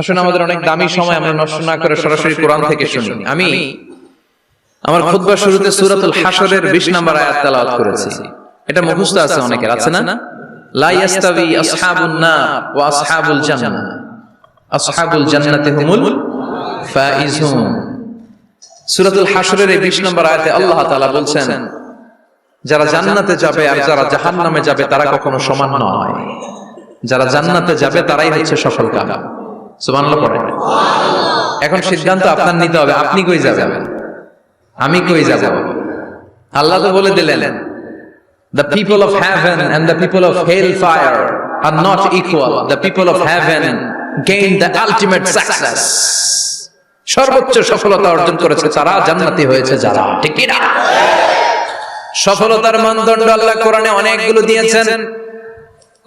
আসলে আমাদের অনেক দামি সময় আমরা নষ্ট না করে সরাসরি কোরআন থেকে শুনি। আমি আমার খুতবার শুরুতে সূরাতুল হাশরের 20 নম্বর আয়াত তেলাওয়াত করেছি। এটা মুখস্থ আছে অনেকের, আছে না? লা ইয়াস্তাবি আসহাবুন নার ওয়া আসহাবুল জান্নাহ, আসহাবুল জান্নাতি হুমুল ফাইজুন। সূরাতুল হাশরের এই 20 নম্বর আয়াতে আল্লাহ তাআলা বলছেন, যারা জান্নাতে যাবে আর যারা জাহান্নামে যাবে তারা কখনো সমান নয়। যারা জান্নাতে যাবে তারাই হচ্ছে সফলকাম। সুবহানাল্লাহ পড়ে। এখন সিদ্ধান্ত আপনার নিতে হবে, আপনি কই যাবেন, আমি কই যাব। আল্লাহ তো বলে দিলেন, the people of heaven and the people of hellfire are not equal. The people of heaven gain the ultimate success. সর্বোচ্চ সফলতা অর্জন করেছে তারা, জান্নাতি হয়েছে যারা। ঠিক কি না? সফলতার মানদণ্ড আল্লাহ কোরআনে অনেকগুলো দিয়েছেন।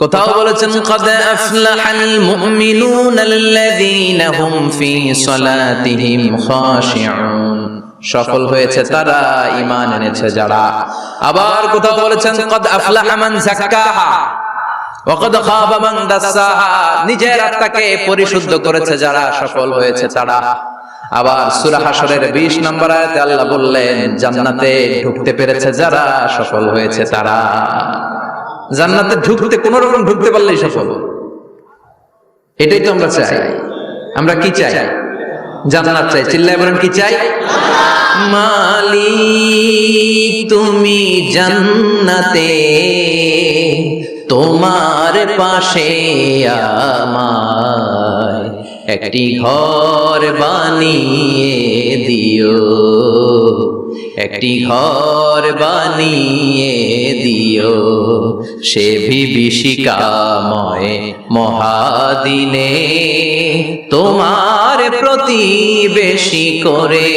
কোথাও বলেছেন قد أفلح المؤمنون الذين هم في صلاتهم خاشعون, সফল হয়েছে তারা, ঈমান এনেছে যারা। আবার কোথাও বলেছেন قد أفلح من زكاها وقد خاب من دساها, নিজের আত্মাকে পরিশুদ্ধ করেছে যারা, সফল হয়েছে তারা। আবার সূরা হাশরের 20 নম্বর আয়াতে আল্লাহ বললেন, জান্নাতে ঢুকতে পেরেছে যারা, সফল হয়েছে তারা। জান্নাতে ঢুকতে কোন রকম ঢুকতে পারলেই সফল। এটাই তো আমরা চাই। আমরা কি চাই? জান্নাত চাই। চিল্লায় বলেন কি চাই? মালিক তুমি জান্নাতে, তোমার পাশে আমায় একটি ঘর বানিয়ে দিও, একটি ঘর বানিয়ে দিও, সে বিভীষিকাময় মহাদিনে তোমার প্রতিবেশী করে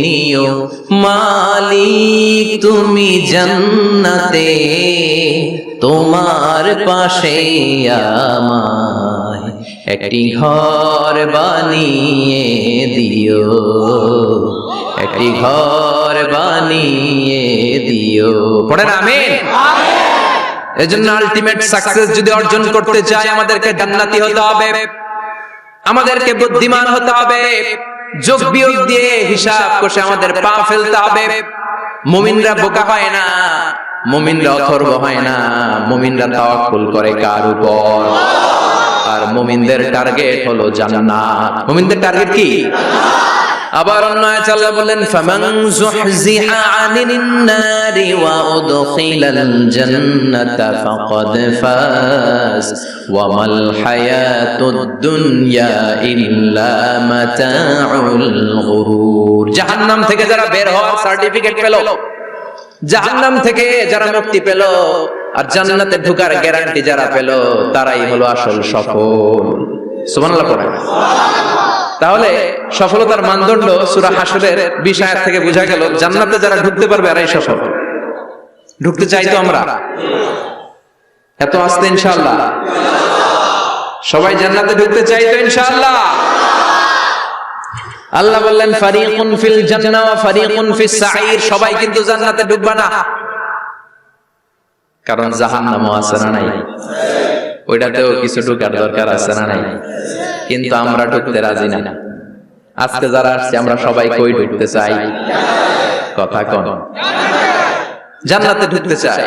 নিও। মালিক তুমি জান্নাতে, তোমার পাশে আমায় একটি ঘর বানিয়ে দিও, একটি ঘর বানিয়ে দিও। পড়েন আমিন। এজন্য আলটিমেট সাকসেস যদি অর্জন করতে চাই, আমাদেরকে জান্নাতি হতে হবে, আমাদেরকে বুদ্ধিমান হতে হবে, যোগ বিয়োগ দিয়ে হিসাব কষে আমাদের পা ফেলতে হবে। মুমিনরা বোকা হয় না, মুমিনরা অথর্ব হয় না, মুমিনরা তাওয়াক্কুল করে কার উপর? আর মুমিনদের টার্গেট হলো জান্নাত। মুমিনদের টার্গেট কি? আবার অন্য আয়াতে আল্লাহ বলেন, ফামান যুহজিহা আনিন নারি ওয়া উদখিলাল জান্নাতা ফাকাদ ফাজ ওয়া মাল হায়াতুদ দুনিয়া ইল্লা মাতাউল গুরুর। জাহান্নাম থেকে যারা বের হওয়ার সার্টিফিকেট পেল, জাহান্নাম থেকে যারা মুক্তি পেল, আর জান্নাতে ঢোকার গ্যারান্টি যারা পেল, তারাই হলো আসল সফল। সুবহানাল্লাহ পড়ে। তাহলে সফলতার মানদণ্ড সূরা হাশরের 20 আয়াত থেকে বোঝা গেল, জান্নাতে যারা ঢুকতে পারবে এরাই সফল। ঢুকতে চাই তো আমরা? এত আস্তে ইনশাআল্লাহ সবাই জান্নাতে ঢুকতে চাই তো ইনশাআল্লাহ? আল্লাহ বললেন, ফারিকুন ফিল জান্নাহ ওয়া ফারিকুন ফিস সাঈর। সবাই কিন্তু জান্নাতে ঢুকবে না, কারণ জাহান্নামও আছে না নাই? ওইটাতেও কিছু ঢোকার দরকার আছে না নাই? কিন্তু আমরা ঢুকতে রাজি না। আজকে যারা আসছে আমরা সবাই কই ঢুকতে চাই? কথা কোন? জান্নাতে ঢুকতে চাই।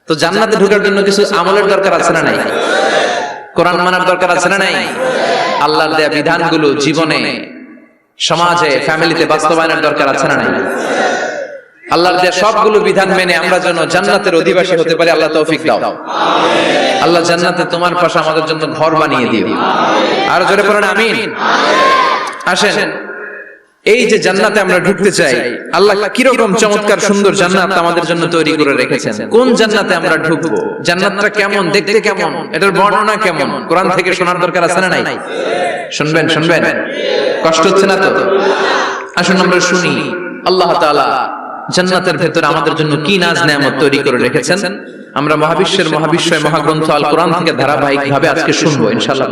তো জান্নাতে ঢোকার জন্য কিছু আমলের দরকার আছে না নাই? কোরআন মানার দরকার আছে না নাই? আল্লাহর দেয়া বিধানগুলো জীবনে, সমাজে, ফ্যামিলিতে বাস্তবায়নের দরকার আছে না নাই? আল্লাহর দেয়া সবগুলো বিধান মেনে আমরা যেন জান্নাতের অধিবাসী হতে পারি, আল্লাহ তৌফিক দাও। আল্লাহ জান্নাতে তোমার পাশে আমাদের জন্য ঘর বানিয়ে দিও। আর জোরে পড়েন আমিন। আসেন, এই যে জান্নাতে আমরা ঢুকতে চাই, আল্লাহ কিরকম চমৎকার সুন্দর জান্নাত আমাদের জন্য তৈরি করে রেখেছেন। কোন জান্নাতে আমরা ঢুকবো, জান্নাতটা কেমন, দেখতে কেমন, এটার বর্ণনা কেমন, কোরআন থেকে শোনার দরকার আছে না নাই? শুনবেন, শুনবেন, কষ্ট হচ্ছে না তো? আসুন আমরা শুনি আল্লাহ তাআলা জান্নাতের ভেতরে আমাদের জন্য কি নাজ নেয়ামত তৈরি করে রেখেছেন। আমরা মহাবিশ্বের মহাবিশ্বয় মহাগ্রন্থ আল কোরআন থেকে ধারাবাহিকভাবে আজকে শুনবো ইনশাআল্লাহ।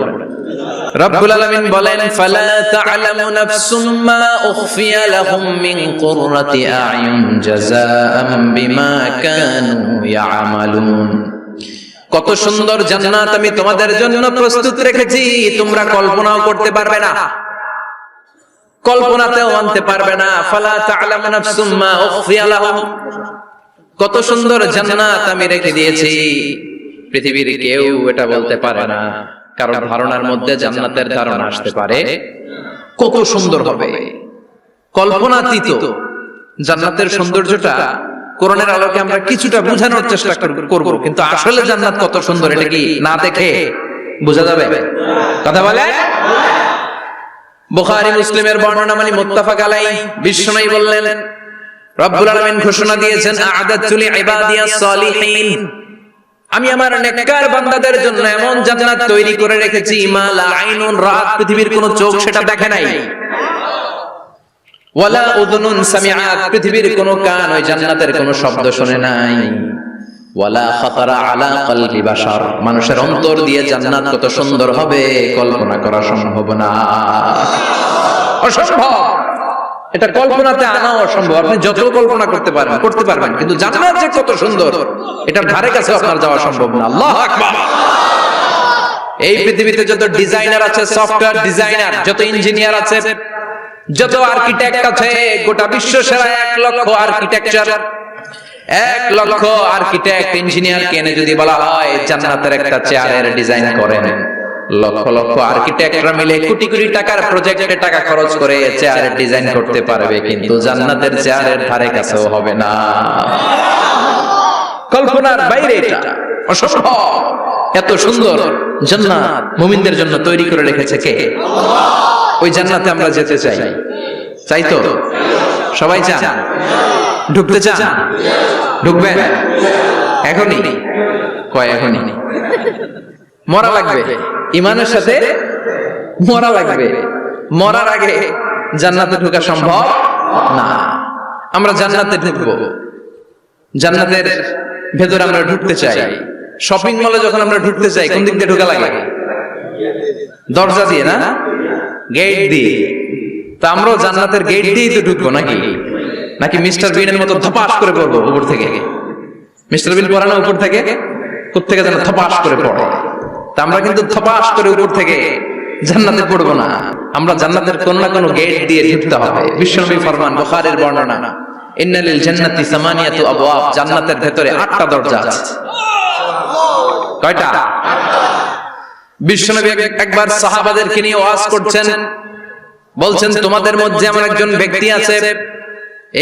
রব্বুল আলামিন বলেন, ফালা তা'লামু নাফসুম মা উখফিয়া লাহুম মিন কুররাতি আ'য়ুন জাযাআম বিমা কানু ইয়া'মালুন কত সুন্দর জান্নাত আমি তোমাদের জন্য প্রস্তুত রেখেছি, তোমরা কল্পনাও করতে পারবে না, কল্পনাতেও আনতে পারবে না। ফালা তা'লামু নাফসুম মা উখফিয়া লাহুম, কত সুন্দর জান্নাত আমি রেখে দিয়েছি, পৃথিবীর কেউ এটা বলতে পারে না। কারণ ধারণার মধ্যে জান্নাতের ধারণা আসতে পারে কত সুন্দর হবে, কল্পনাতীত জান্নাতের সৌন্দর্যটা কোরআনের আলোকে আমরা কিছুটা বোঝানোর চেষ্টা করব, কিন্তু আসলে জান্নাত কত সুন্দর এটা কি না দেখে বোঝা যাবে? কথা বলে। বুখারী মুসলিমের বর্ণনা মানে মুত্তাফাক আলাইহি, বিশ্বনবী বললেন রব্বুল আলামিন ঘোষণা দিয়েছেন আ'আদাতু লিইবাদিয়াস সালিহিন, আমি আমার নেককার বান্দাদের জন্য এমন জান্নাত তৈরি করে রেখেছি মা লা আইনুন রাআত, পৃথিবীর কোন চোখ সেটা দেখে নাই, ওয়ালা উযুনুন সামিআত, পৃথিবীর কোন কান ওই জান্নাতের কোন শব্দ শুনে নাই, ওয়ালা খাতারা আলা কলবি বাশার, মানুষের অন্তর দিয়ে জান্নাত কত সুন্দর হবে কল্পনা করা সম্ভব না, অসম্ভব। এটা কল্পনাতে আনা অসম্ভব, আপনি যত কল্পনা করতে পারবেন কিন্তু জান্নাত যে কত সুন্দর এটার ধারে কাছে আপনার যাওয়া সম্ভব না। আল্লাহু আকবার। এই পৃথিবীতে যত ডিজাইনার আছে, সফটওয়্যার ডিজাইনার, যত ইঞ্জিনিয়ার আছে, যত আর্কিটেক্ট আছে, গোটা বিশ্ব সেরা 1 লক্ষ আর্কিটেকচার, 1 লক্ষ আর্কিটেক্ট ইঞ্জিনিয়ার কেনে যদি বলা হয় জান্নাতের একটা চেয়ারের ডিজাইন করেন, লক্ষ লক্ষ আর্কিটেক্টরা মিলে কোটি কোটি টাকার প্রজেক্টে টাকা খরচ করে চেয়ারের ডিজাইন করতে পারবে, কিন্তু জান্নাতের চেয়ারের ধারে কাছেও হবে না। কল্পনার বাইরে, এটা অসম্ভব। এত সুন্দর জান্নাত মুমিনদের জন্য তৈরি করে রেখেছে কে? ওই জান্নাতে আমরা যেতে চাই, চাই তো? সবাই চান? ঢুকতে চান? ঢুকবেন এখনই? কয় এখনই? মরা লাগবে, ইমানের সাথে মরা লাগবে। মরার আগে জান্নাতে ঢোকা সম্ভব না। আমরা জান্নাতে ঢুকবো, জান্নাতের ভেতরে আমরা ঢুকতে চাই। শপিং মলে যখন আমরা ঢুকতে চাই কোন দিক দিয়ে ঢোকা লাগে? দরজা দিয়ে না, গেট দিয়ে। তা আমরাও জান্নাতের গেট দিয়েই তো ঢুকবো নাকি? নাকি মিস্টার বিনের মতো ধপাস করে পড়বো উপর থেকে? মিস্টার বিন পড়ানো উপর থেকে, কোত্থেকে যেন ধপাস করে পড়ে। তা আমরা কিন্তু ধপাস করে উপর থেকে জান্নাতে পড়বো না, আমরা জান্নাতের কোন না কোন গেট দিয়ে ঢুকতে হবে। বিশ্বনবী ফরমান, বুখারীর বর্ণনা, ইন্না লিল জান্নাতি সামানিয়াতু আবওয়াব, জান্নাতের ভেতরে 8টা দরজা আছে। কয়টা? বিশ্বনবী একবার সাহাবাদেরকে নিয়ে ওয়াজ করছেন, বলছেন তোমাদের মধ্যে এমন একজন ব্যক্তি আছে,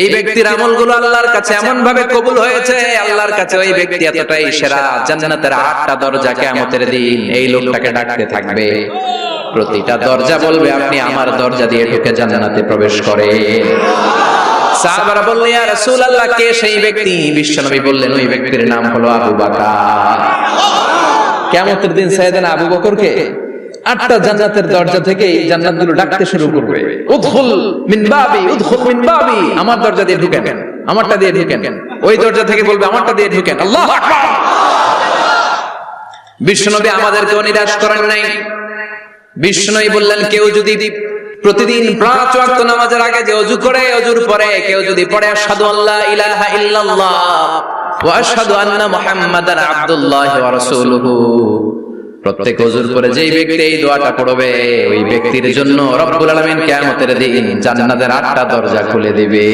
এই ব্যক্তির আমলগুলো আল্লাহর কাছে এমন ভাবে কবুল হয়েছে, আল্লাহর কাছে ওই ব্যক্তি এতটাই সেরা, জান্নাতের 8টা দরজা কিয়ামতের দিন এই লোকটাকে ডাকতে থাকবে, প্রতিটা দরজা বলবে আপনি আমার দরজা দিয়ে ঢুকে জান্নাতে প্রবেশ করেন। সাহাবারা বললেন ইয়া রাসূলুল্লাহ, কে সেই ব্যক্তি? বিশ্বনবী বললেন ওই ব্যক্তির নাম হলো আবু বকর। কিয়ামতের দিন সাইয়েদনা আবু বকরকে 8টা জান্নাতের দরজা থেকে এই জান্নাতগুলো ডাকতে শুরু করবে, উদখুল মিন বাবি, উদখুল মিন বাবি, আমার দরজা দিয়ে ঢুকেন, আমারটা দিয়ে ঢুকেন। ওই দরজা থেকে বলবে আমারটা দিয়ে ঢুকেন। আল্লাহু আকবার। বিশ্বনবী আমাদেরকেও নিরাশ করেন নাই। বিশ্বনবী বললেন কেউ যদি প্রতিদিন 5 ওয়াক্ত নামাজের আগে যে ওযু করে, ওযুর পরে কেউ যদি পড়ে আশহাদু আল্লা ইলাহা ইল্লাল্লাহ ওয়া আশহাদু আন্না মুহাম্মাদান আবদুল্লাহ ওয়া রাসূলুহু, প্রত্যেক ওযুর পরে যেই ব্যক্তি এই দোয়াটা পড়বে ওই ব্যক্তির জন্য রব্বুল আলামিন কিয়ামতের দিন জান্নাতের 8টা দরজা খুলে দিবে।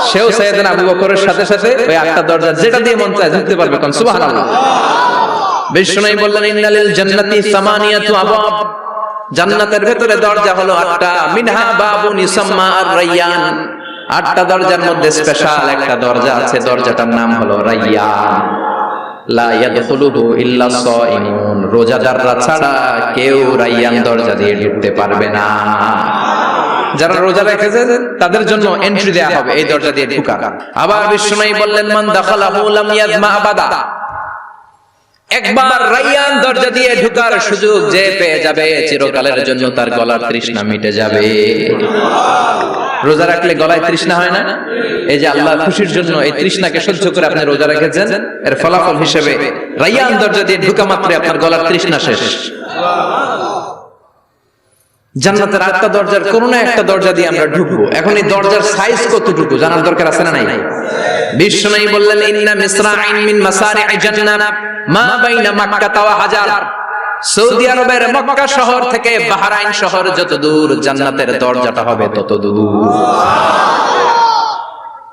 সেও সাইয়েদনা আবু বকরের সাথে সাথে ওই 8টা দরজা যেটা দিয়ে মন চায় ঢুকতে পারবে। কোন সুবহানাল্লাহ। বিশ্বনবী বললেন ইন্নালিল জান্নাতি সামানিয়াতু আবওয়াব, জান্নাতের ভেতরে দরজা হলো 8টা, মিনহা বাবুন ইউসাম্মা আর-রায়্যান, 8টা দরজার মধ্যে স্পেশাল একটা দরজা আছে, দরজাটার নাম হলো রায়্যান। লা ইয়াদখুলুহু ইল্লা সাইমুন, রোজাদাররা ছাড়া কেউ রায়্যান দরজা দিয়ে ঢুকতে পারবে না। যারা রোজা রেখেছে তাদের জন্য এন্ট্রি দেয়া হবে এই দরজা দিয়ে ঢোকা। আবার বিশ্বনবী বললেন মান দাখালাহু লাম ইয়াজমা আবাদা, একবার রায়্যান দরজা দিয়ে ঢোকার সুযোগ যে পেয়ে যাবে চিরকালের জন্য তার গলার তৃষ্ণা মিটে যাবে। রোজা রাখলে গলায় তৃষ্ণা হয় না? এই যে আল্লাহর খুশির জন্য এই তৃষ্ণাকে সহ্য করে আপনি রোজা রেখেছেন, এর ফলাফল হিসেবে রায়্যান দরজা দিয়ে ঢোকা মাত্র আপনার গলার তৃষ্ণা শেষ। জান্নাতের 8টা দরজার কোন না একটা দরজা দিয়ে আমরা ঢুকবো। এখন এই দরজার সাইজ কতটুকু জানার দরকার আছে না নাই? বিশ্বনবী বললেন, ইন্না মিসরাইন মিন মাসারি'i জান্নাহ মা বাইনা মাক্কা ওয়া হাজার। সৌদি আরবের মক্কা শহর থেকে বাহরাইন শহর যত দূর, জান্নাতের দরজাটা হবে তত দূর।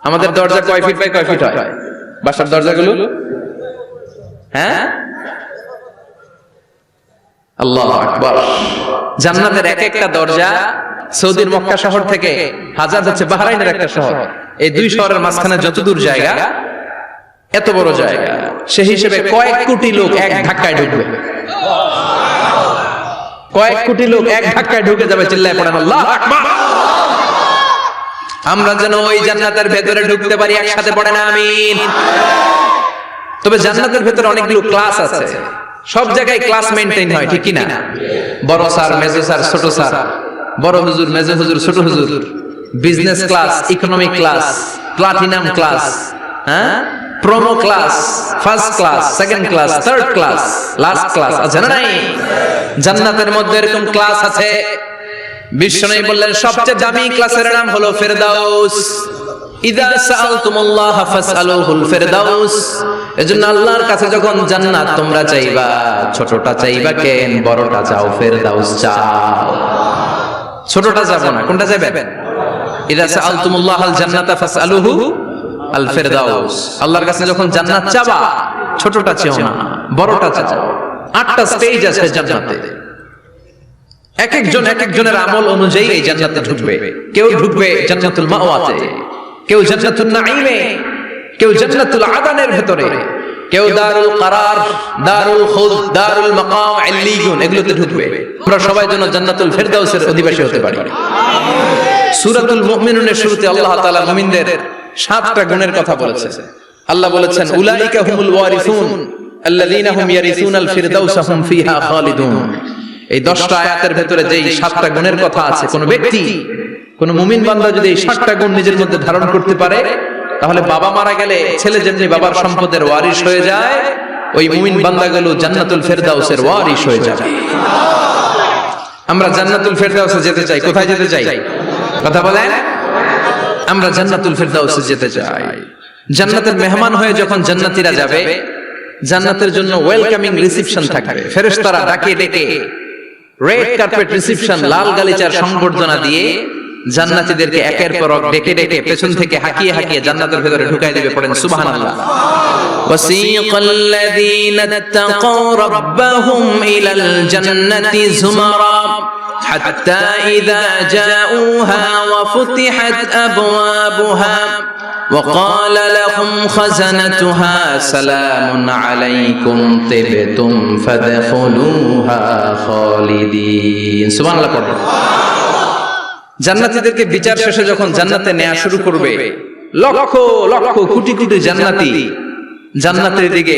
আমাদের দরজা কয় ফিট বাই কয় ফিট হয় বাসার দরজাগুলো? হ্যাঁ, আল্লাহু আকবার। জান্নাতের এক একটা দরজা সৌদির মক্কা শহর থেকে হাজার হচ্ছে বাহরাইনের একটা শহর, এই দুই শহরের মাঝখানে যত দূর জায়গা, এত বড় জায়গা, সেই হিসেবে কয়েক কোটি লোক এক ধাক্কায় ঢুকবে। কয়েক কোটি লোক এক ধাক্কায় ঢুকে যাবে। চিল্লায় পড়েন আল্লাহু আকবার। আমরা যেন ওই জান্নাতের ভেতরে ঢুকতে পারি, একসাথে পড়েন আমিন। তবে জান্নাতের ভেতরে অনেকগুলো ক্লাস আছে, সব জায়গায় ক্লাস মেইনটেইন হয়, ঠিক কি না? বড় স্যার, মেজো স্যার, ছোট স্যার, বড় হুজুর, মেজো হুজুর, ছোট হুজুর, business class, economic class, platinum class, হ্যাঁ, promo class, first class, second class, third class, last class আছে না নাই? জান্নাতের মধ্যে এরকম ক্লাস আছে। বিশ্বনবী বললেন সবচেয়ে দামি ক্লাসের নাম হলো ফেরদাউস। ইযা সাআলতুমুল্লাহ ফাসআলুহুল ফেরদাউস। এজন্য আল্লাহর কাছে যখন জান্নাত তোমরা চাইবা, ছোটটা চাইবা কেন, বড়টা চাও, ফেরদাউস চাও। ছোটটা যাবো না, কোনটা চাইবেন? ইযা সাআলতুমুল্লাহাল জান্নাতা ফাসআলুহু আল ফেরদাউস। আল্লাহর কাছে যখন জান্নাত চাবা, ছোটটা চাও না, বড়টা চাও। 8টা স্টেজ আছে জান্নাতে। এক একজন এক একজনের আমল অনুযায়ী এই জান্নাতে ঢুকবে। কেউ ঢুকবে জান্নাতুল মাওয়াতে, কেউ জান্নাতুল নাঈমে, কেউ জান্নাতুল আদানের ভেতরে, কেউ দারুল করার, দারুল খুলদ, দারুল মাকাম, ইল্লিয়ুন, এগুলোতে ঢুকবে। আমরা সবাই যেন জান্নাতুল ফেরদাউসের অধিবাসী হতে পারি। সূরাতুল মুমিনুনের শুরুতে আল্লাহ তাআলা মুমিনদের 7টা গুণের কথা বলেছে। আল্লাহ বলেছেন, উলাইকা হুমুল ওয়ারিসুন আল্লাযীনা হুম ইয়ারিসুনাল ফিরদাউসা হুম ফিহা খালিদুন। এই 10টা আয়াতের ভেতরে যেই 7টা গুণের কথা আছে, কোন ব্যক্তি, কোন মুমিন বান্দা যদি এই 7টা গুণ নিজের মধ্যে ধারণ করতে পারে, তাহলে বাবা মারা গেলে ছেলে যেমনি বাবার সম্পদের ওয়ারিশ হয়ে যায়, ওই মুমিন বান্দাগুলো জান্নাতুল ফেরদাউসের ওয়ারিশ হয়ে যাবে। আমরা জান্নাতুল ফেরদাউসে যেতে চাই। কোথায় যেতে চাই? কথা বলেন। আমরা জান্নাতুল ফেরদাউসে যেতে চাই। জান্নাতের মেহমান হয়ে যখন জান্নাতীরা যাবে, জান্নাতের জন্য ওয়েলকামিং রিসেপশন থাকবে। ফেরেশতারা ডাকে ডেকে রেড কার্পেট রিসেপশন, লাল গালিচার সংবর্ধনা দিয়ে জান্নাতীদেরকে একের পর এক ডেকে ডেকে পেছন থেকে হাকিয়ে হাকিয়ে জান্নাতের ভেতরে ঢুকাই দিবে। পড়েন সুবহানাল্লাহ। ওয়াসিকাল্লাযীনা তাকাউ রাব্বাহুম ইলাল জান্নাতি যুমারা হাত্তা ইযা জাউহা ওয়া ফুতিহাত আবওয়াবুহা وقال لهم خزنتها سلام عليكم طبتم فادخلوها خالدين সুবহান আল্লাহ। পড়ো। জান্নাতীদেরকে বিচার শেষে যখন জান্নাতে নেওয়া শুরু করবে, লক্ষ লক্ষ কোটি কোটি জান্নাতী জান্নাতের দিকে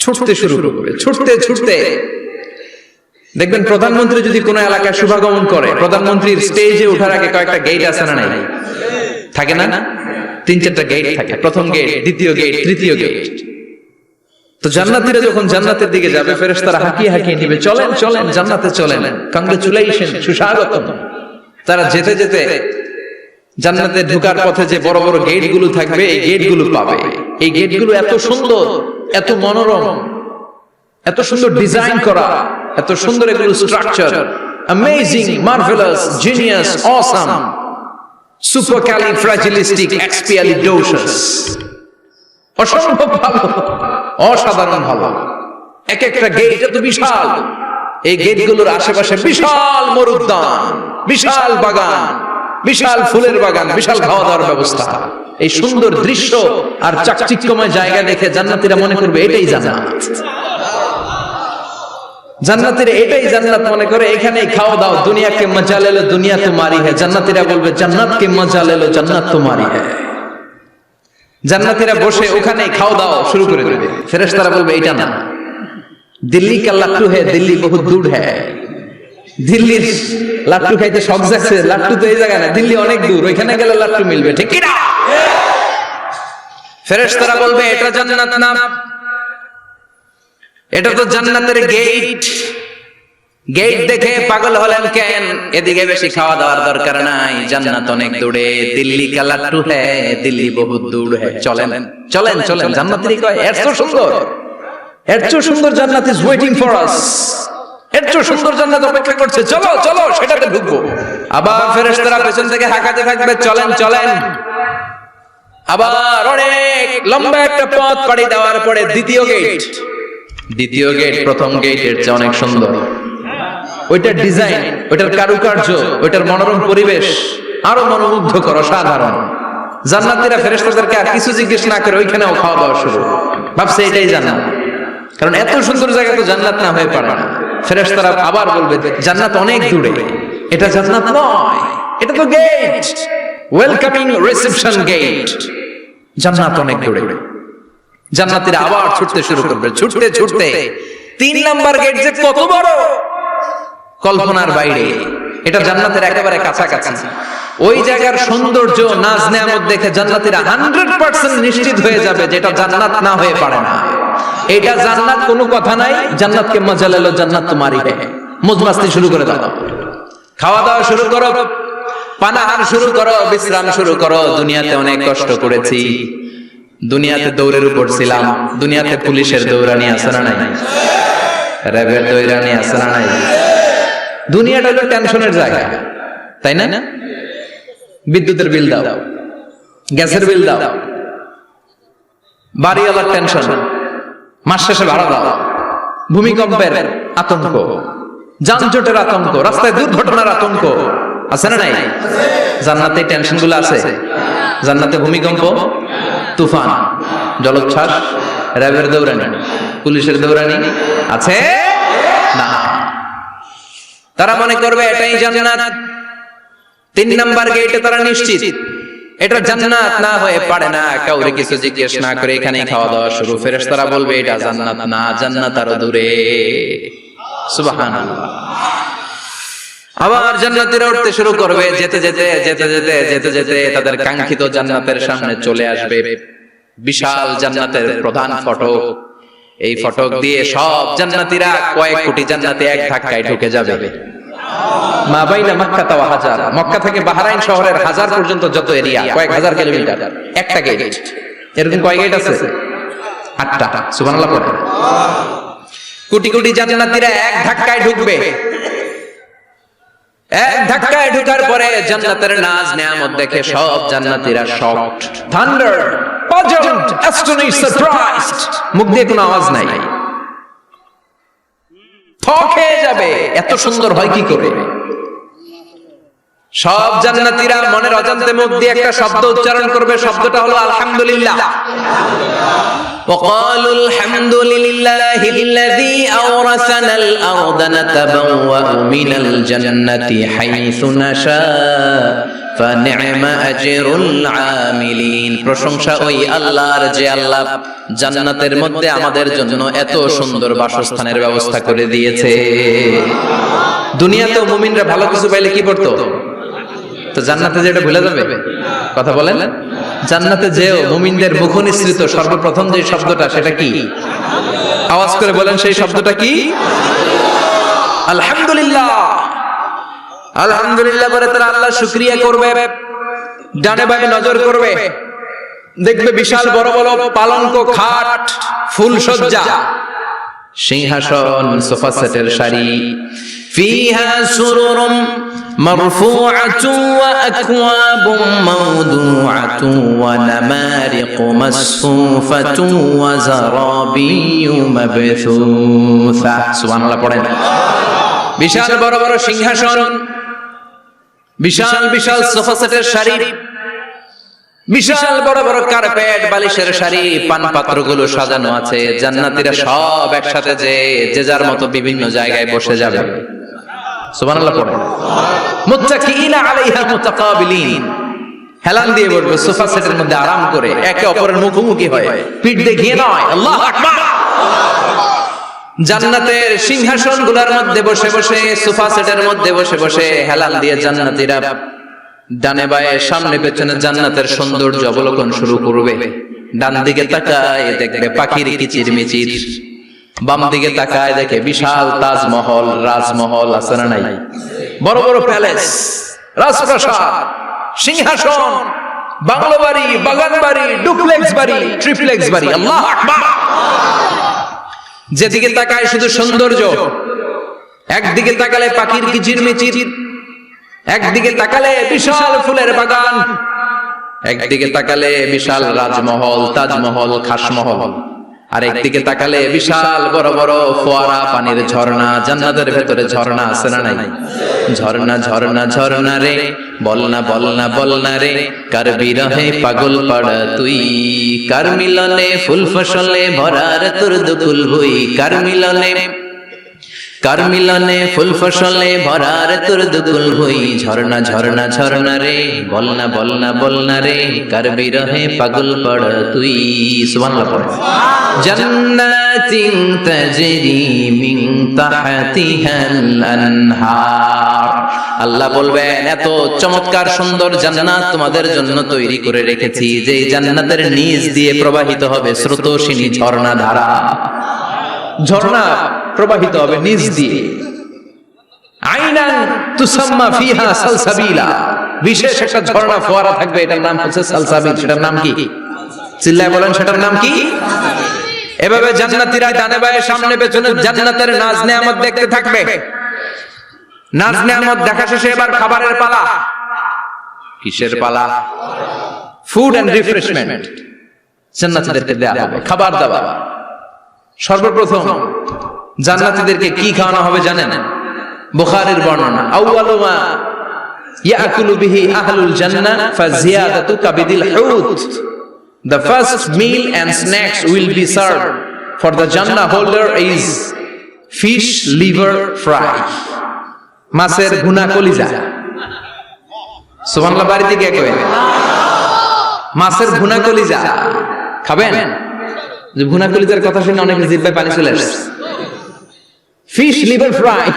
ছুটতে শুরু করবে। ছুটতে ছুটতে দেখবেন প্রধানমন্ত্রী যদি কোনো এলাকায় শুভাগমন করে, প্রধানমন্ত্রীর স্টেজে ওঠার আগে কয়েকটা গেট আছে না নাই? থাকে না? 3-4টা গেট থাকে। প্রথম গেট, দ্বিতীয় গেট, তৃতীয় গেট। তো জান্নাতীরা যখন জান্নাতের দিকে যাবে, ফেরেশতারা হাকিয়ে হাকিয়ে নিবে, চলেন চলেন জান্নাতে চলেন, কংগ্রেচুলেশন, সুস্বাগতম। তারা যেতে যেতে জান্নাতে ঢোকার পথে যে বড় বড় গেট গুলো থাকবে, এই গেট গুলো পাবে। এই গেট গুলো এত সুন্দর, এত মনোরম, এত সুন্দর ডিজাইন করা, এত সুন্দর এগুলো structure, amazing, marvellous, genius, awesome, supercalifragilisticexpialidocious, অসম্ভব ভালো, অসাধারণ ভালো। এক একটা গেট এত বিশাল। এই গেটগুলোর আশেপাশে বিশাল মরুদ্যান, বিশাল বাগান, বিশাল ফুলের বাগান, বিশাল খাওয়া দাওয়ার ব্যবস্থা। এই সুন্দর দৃশ্য আর চাকচিক্যময় জায়গা দেখে জান্নাতীরা মনে করবে এটাই জান্নাত। জান্নাতীরা এটাই জান্নাত মনে করে, এখানেই খাওয়া দাও। দুনিয়া কে মজা লে লো, দুনিয়া তোমারি হ্যায়। জান্নাতীরা বলবে জান্নাত কে মজা লে লো, জান্নাত তোমারি হ্যায়। জান্নাতীরা বসে ওখানেই খাওয়া দাও শুরু করে দেবে। ফেরেশতারা বলবে এটা না, দিল্লি কা লাট্টু হ্যায়, দিল্লি বহুত দূর হ্যায়। দিল্লির লাট্টু খাইতে শখ যাচ্ছে, লাট্টু তো এই জায়গায় না, দিল্লি অনেক দূর, ওইখানে গেলে লাট্টু মিলবে, ঠিক কি না? ফেরেশতারা বলবে এটা জান্নাত না, এটা তো জান্নাতের গেট। গেট দেখে পাগল হলেন কেন? এদিকে বেশি খাওয়া দাওয়ার দরকার নাই, জান্নাত অনেক দূরে। দিল্লি কা লাট্টু হ্যায়, দিল্লি বহুত দূর হ্যায়। চলেন চলেন চলেন, জান্নাতেরই কয় এত সুন্দর, এত সুন্দর জান্নাত ইজ ওয়েটিং ফর আস, এত সুন্দর জান্নাত অপেক্ষা করছে, চলো চলো সেটাতে ঢুকবো। আবার ফেরেশতারা পেছন থেকে হাঁকাতে থাকবে, চলেন চলেন। আবার অনেক লম্বা একটা পথ পাড়ি দেওয়ার পরে দ্বিতীয় গেট, দ্বিতীয় গেট প্রথম গেটের চেয়ে অনেক সুন্দর। ওইটার ডিজাইন, ওইটার কারুকার্য, ওইটার মনোরম পরিবেশ আরো মনোমুগ্ধকর, অসাধারণ। জান্নাতীরা ফেরেশতাদেরকে আর কিছু জিজ্ঞেস না করে ওইখানেও খাওয়া দাওয়া শুরু, ভাবছে এটাই জান্নাত। কারণ এত সুন্দর জায়গা তো জান্নাত না হয়ে পারে না। ফেরেশতারা আবার বলবে জান্নাত অনেক দূরে, এটা জান্নাত নয়, এটা তো গেট, ওয়েলকামিং রিসেপশন গেট, জান্নাত অনেক দূরে। জান্নাতীরা আবার ছুটতে শুরু করবে, ছুটতে ছুটতে 3 নাম্বার গেট যে কত বড়, কল্পনার বাইরে। এটা জান্নাতের একেবারে কাছাকাছি। ওই জায়গার সৌন্দর্য, নাজ নেয়ামত দেখে জান্নাতীরা 100% নিশ্চিত হয়ে যাবে যে এটা জান্নাত না হয়ে পারে না। এটা জান্নাত, কোনো কথা নাই। জান্নাতকে মজা লেলো, জান্নাত তোমারই है। মজমাস্তি শুরু করে দাও, খাওয়া দাওয়া শুরু করো, পানাহার শুরু করো, বিশ্রাম শুরু করো। দুনিয়াতে অনেক কষ্ট করেছি, দুনিয়াতে দৌড়ের উপর ছিলাম, দুনিয়াতে পুলিশের দৌড়ানি আছে না নাই, র্যাবের দৌড়ানি আছে না নাই। দুনিয়াটা হলো টেনশনের জায়গা, তাই না? বিদ্যুতের বিল দাও, গ্যাসের বিল দাও, বাড়িওয়ালার টেনশন, মাস শেষে ভাড়া দাও, ভূমিকম্পের আতঙ্ক, যানজটের আতঙ্ক, রাস্তায় দুর্ঘটনার আতঙ্ক আছে না নাই? জান্নাতে টেনশন গুলো আছে? জান্নাতে ভূমিকম্প, তুফান, জলোচ্ছ্বাস, র্যাবের দৌড়ানি, পুলিশের দৌড়ানি আছে না। তারা মনে করবে এটাই জান্নাত। 3 নাম্বার গেটে তারা নিশ্চিত এটা জান্নাত না হয়ে পারে না। কাউরে কিছু জিজ্ঞেস না করে এখানেই খাওয়া দাওয়া শুরু। ফেরেশতারা বলবে এটা জান্নাত না, জান্নাত আরো দূরে। সুবহানাল্লাহ। আবার জান্নাতীরা উঠতে শুরু করবে, যেতে যেতে যেতে যেতে যেতে যেতে তাদের কাঙ্ক্ষিত জান্নাতের সামনে চলে আসবে। বিশাল জান্নাতের প্রধান ফটক, এই ফটক দিয়ে সব জান্নাতীরা, কয়েক কোটি জান্নাতে এক ধাক্কায় ঢুকে যাবে। মা বাইনা মক্কা ওয়া হাজার, মক্কা থেকে বাহরাইন শহরের হাজার পর্যন্ত যত এরিয়া, কয়েক হাজার কিলোমিটার, একটা গেট। এরকম কয় গেট আছে? 8টা। সুবহানাল্লাহ পড়ে। কোটি কোটি জান্নাতীরা এক ধাক্কায় ঢুকবে। এক ধাক্কায় ঢোকার পরে জান্নাতের নাজ নেয়ামত দেখে সব জান্নাতীরা শকড, থান্ডার, পাজন্ড, অ্যাস্টনিশড, সারপ্রাইজড। মুখ দিয়ে কোনো আওয়াজ নাই, থক হয়ে যাবে। এত সুন্দর হয় কি করে? সব জান্নাতীরা মনের অজান্তে মুখ দিয়ে একটা শব্দ উচ্চারণ করবে, শব্দটা হলো আলহামদুলিল্লাহ। وقالوا الحمد لله الذي أورثنا الأرض نتبوأ من الجنة حيث نشاء فنعم أجر العاملين। প্রশংসা ওই আল্লাহর যে আল্লাহ জান্নাতের মধ্যে আমাদের জন্য এত সুন্দর বাসস্থানের ব্যবস্থা করে দিয়েছে। দুনিয়াতেও মুমিনরা ভালো কিছু পাইলে কি করতো? তো জান্নাতে যেটা ভুলে যাবে? কথা বলেন। জান্নাতে যেও মুমিনদের মুখ নিঃসৃত সর্বপ্রথম যে শব্দটা, সেটা কি? আওয়াজ করে বলেন, সেই শব্দটা কি? আলহামদুলিল্লাহ। আলহামদুলিল্লাহ বলে তারা আল্লাহ শুকরিয়া করবে, ডানে বামে নজর করবে, দেখবে বিশাল বড় বড় পালঙ্ক, খাট, ফুলসজ্জা, সিংহাসন, সোফা সেটের সারি, ফিহা সুরুরুম মারফুআতুন ওয়া আকওয়াবুম মাওদুআতুন ওয়া নামারিকু মাসফুফাতুন ওয়া যারাবিয়্যু মাবথুসা। সুবহানাল্লাহ পড়েন। বিশাল বড় বড় সিংহাসন, বিশাল বিশাল সোফা সেটের সারি, বিশাল বড় বড় কার্পেট, বালিশের সারি, পান পাত্রগুলো সাজানো আছে। জান্নাতীরা সব একসাথে যে যার মতো বিভিন্ন জায়গায় বসে যাবে। সুবহানাল্লাহ পড়েন। মুত্তাকিইনা আলাইহা মুতাকাবিলিন, হেলান দিয়ে বসবে সোফা সেটের মধ্যে আরাম করে, একে অপরের মুখোমুখি হয়, পিঠ দেখিয়ে নয়। আল্লাহু আকবার। জান্নাতের সিংহাসনগুলোর মধ্যে বসে বসে, সোফা সেটের মধ্যে বসে বসে হেলান দিয়ে জান্নাতীরা ডানে বায়ে সামনে পেছনে জান্নাতের সৌন্দর্য অবলোকন শুরু করবে। ডান দিকে তাকায় দেখবে পাখির কিচিরমিচির, বাম দিকে তাকায় দেখে বিশাল তাজমহল, রাজমহল আছে না নাই? বড় বড় প্যালেস, রাজপ্রাসাদ, সিংহাসন, বাংলো বাড়ি, বাগান বাড়ি, ডুপ্লেক্স বাড়ি, ট্রিপ্লেক্স বাড়ি। আল্লাহু আকবার। যেদিকে তাকায় শুধু সৌন্দর্য। একদিকে তাকালে পাখির কিচিরমিচির, একদিকে তাকালে বিশাল ফুলের বাগান, একদিকে তাকালে বিশাল রাজমহল, তাজমহল, খাসমহল, আর একদিকে তাকালে বিশাল বড় বড় ফোয়ারা, পানির ঝর্ণা। জান্নাতের ভেতরে ঝর্ণা আছে না নাই? ঝর্ণা ঝর্ণা ঝর্ণা রে, বলনা বলনা বলনা রে, কার বিরহে পাগল পাড়া তুই, কার মিলনে ফুল ফসলে ভরার তোর দুকুল ভুই, কার মিলনে, কার মিলনে ফুল ফসলে ভরার তোর দুকুল ভুই। ঝর্ণা ঝর্ণা ঝর্ণা রে, বলনা বলনা বলনা রে, কার বিরহে পাগল পাড়া তুই। সুবহানাল্লাহ পড়ো। জান্নাতিন তাজরি মিন তাহতিহাল আনহার। আল্লাহ বলবেন, এত চমৎকার সুন্দর জান্নাত তোমাদের জন্য তৈরি করে রেখেছি, যে জান্নাতের নিচ দিয়ে প্রবাহিত হবে স্রোতস্বিনী ঝর্ণা ধারা। ঝর্ণা প্রবাহিত হবে নিচ দিয়ে। আইনান তুসাম্মা ফিহা সালসাবিলা, বিশেষ একটা ঝর্ণা ফোয়ারা থাকবে, এটার নাম হচ্ছে সালসাবিল। সেটার নাম কি? চিল্লায় বলেন, সেটার নাম কি? এভাবে জান্নাতীরা ডানে বায়ে সামনে পেছনে জান্নাতের নাজ নেয়ামত দেখতে থাকবে। নাজ নেয়ামত দেখা শেষে এবার খাবারের পালা। কিসের পালা? ফুড এন্ড রিফ্রেশমেন্ট জান্নাতীদেরকে দেয়া হবে, খাবার দাবার। সর্বপ্রথম জান্নাতীদেরকে কি খাওয়ানো হবে জানেন? বুখারীর বর্ণনা, আউয়ালু মা ইয়াকুলু বিহি আহলুল জান্নাহ ফাজিয়াদাতু কাবিদিল হুত। The first meal and snacks will be served for the Jannah holder is fish liver fry, মাছের ভুনা কলিজা। সুবহানাল্লাহ, বাড়িতে কে কয় মাছের ভুনা কলিজা খাবেন? যে ভুনা কলিজার কথা শুনে অনেকে জিহ্বায় পানি চলে আসছে। ফিশ লিভার ফ্রাই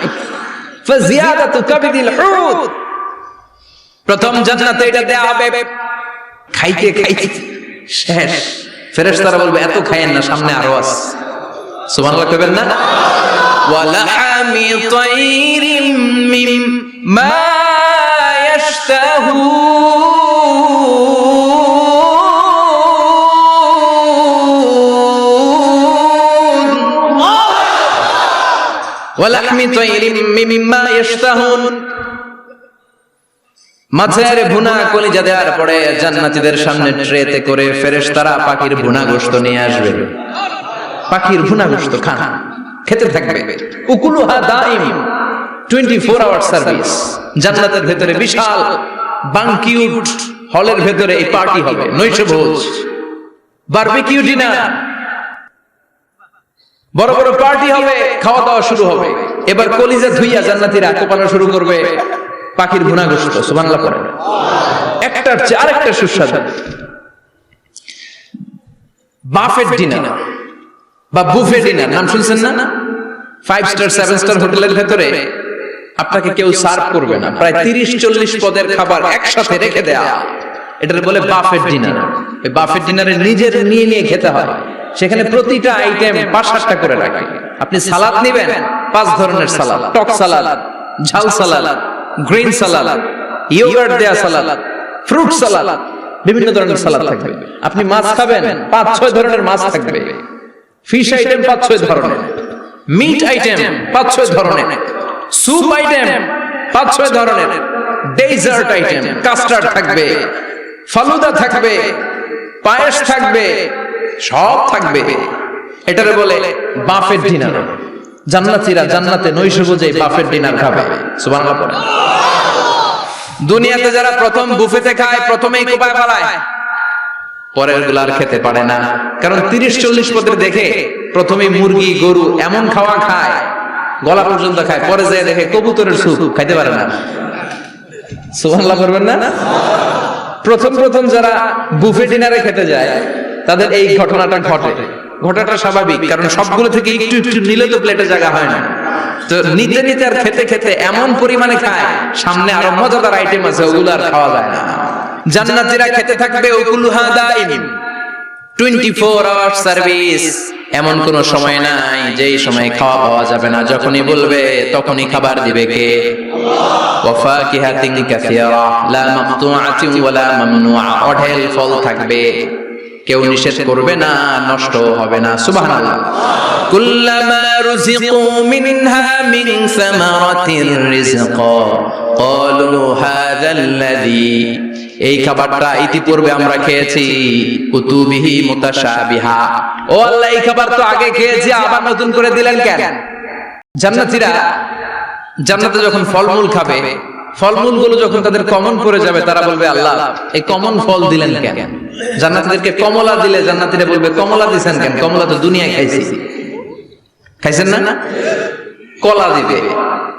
ফাজিয়াদাতু কাবিদিল হুত। প্রথম জান্নাতে এটা দেয়া হবে। খাইতে খাইতে শেষ। ফেরেশতারা বলবে, এত খায়েন না, সামনে আরো আছে। সুবহানাল্লাহ কইবেন না? ওয়ালাহামি তাইরিম মিম্মা ইয়াশতাহু, ওয়ালাহমি তাইরিম মিম্মা ইয়াশতাহুন। মাছের ভুনা কলিজা দেওয়ার পরে জান্নাতীদের সামনে ট্রেতে করে ফেরেশতারা পাখির ভুনা গোশত নিয়ে আসবে। পাখির ভুনা গোশত খান, খেতে থাকবে। উকুলুহা দাইম, 24 আওয়ার সার্ভিস। জান্নাতের ভেতরে বিশাল বানকিউট হলের ভেতরে এই পার্টি হবে, নৈশভোজ, বারবিকিউ ডিনার, বড় বড় পার্টি হবে, খাওয়া দাওয়া শুরু হবে। এবার কলিজা ধুইয়া জান্নাতীরা কোপানো শুরু করবে পাখির ভুনা গোশত। সুবহানাল্লাহ পড়েন। একটার চেয়ে আরেকটা সুস্বাদু। বাফেট ডিনার বা বুফে ডিনার নাম শুনছেন না? 5 স্টার 7 স্টার হোটেলের ভেতরে আপনাকে কেউ সার্ভ করবে না, প্রায় 30-40 পদের খাবার একসাথে রেখে দেয়া, এটার বলে বাফেট ডিনার। এই বাফেট ডিনারে নিজের নিয়ে নিয়ে খেতে হয়। সেখানে প্রতিটা আইটেম 5-7টা করে রাখে। আপনি সালাদ নেবেন, 5 ধরনের সালাদ, টক সালাদ, ঝাল সালাদ, গ্রিন সালাদ, ইয়োগার্ট দেয়া সালাদ, ফ্রুট সালাদ, বিভিন্ন ধরনের সালাদ থাকবে। আপনি মাছ খাবেন, 5-6 ধরনের মাছ থাকবে। ফিশ আইটেম 5-6 ধরনের, মিট আইটেম 5-6 ধরনের, স্যুপ আইটেম 5-6 ধরনের, ডেজার্ট আইটেম, কাস্টার্ড থাকবে, ফালুদা থাকবে, পায়েস থাকবে, সব থাকবে। এটারে বলে বাফেট ডিনার। জান্নাতীরা জান্নাতে নৈশভোজে বাফেট ডিনার খাবে। সুবহানাল্লাহ পড়েন। দুনিয়াতে যারা প্রথম বুফেতে খায়, প্রথমেই কোপায় ফেলায়, পরের গুলো আর খেতে পারে না। কারণ 30-40 পদের দেখে প্রথমেই মুরগি, গরু এমন খাওয়া খায়, গলা পর্যন্ত খায়, পরে যায় দেখে কবুতরের স্যুপ খাইতে পারে না। সুবহানাল্লাহ পড়বেন না? প্রথম যারা বুফে ডিনারে খেতে যায় তাদের এই ঘটনাটা ঘটে। ঘটাটা স্বাভাবিক, কারণ সবগুলো থেকে একটু একটু নিলে তো প্লেটে জায়গা হয় না। তো নিতে নিতে আর খেতে খেতে এমন পরিমাণে খায়, সামনে আরো মজাদার আইটেম আছে, ওগুলো আর খাওয়া যায় না। জান্নাতীরা খেতে থাকবে উকুলুহা দাইম, 24 আওয়ার সার্ভিস। এমন কোন সময় নাই যেই সময় খাওয়া পাওয়া যাবে না, যখনই বলবে তখনই খাবার দিবে কে? ওয়া ফাকিহাতিন কাসীরা লা মাকতুআতিন ওয়া লা মামনুআ, অঢেল ফল থাকবে, কেউ নিষেধ করবে না, নষ্ট হবে না। সুবহানাল্লাহ। কুল্লামা রুজিকু মিনহা মিন সামারাতির রিজকা ক্বালু হাযাল্লাযী, এই খাবারটা ইতিপূর্বে আমরা খেয়েছি, কুতুবিহি মুতাশাবিহা, ও আল্লাহ এই খাবার তো আগে খেয়েছি, আবার নতুন করে দিলেন কেন? জান্নাতীরা জান্নাতে যখন ফলমূল খাবে, ফলমূলগুলো যখন তাদের কমন পড়ে যাবে, তারা বলবে আল্লাহ এই কমন ফল দিলেন কেন? জান্নাতীদেরকে কমলা দিলে জান্নাতীরা বলবে কমলা দিবেন কেন? কমলা তো দুনিয়ায় খাইছি। খাইছেন না? কলা দিবে,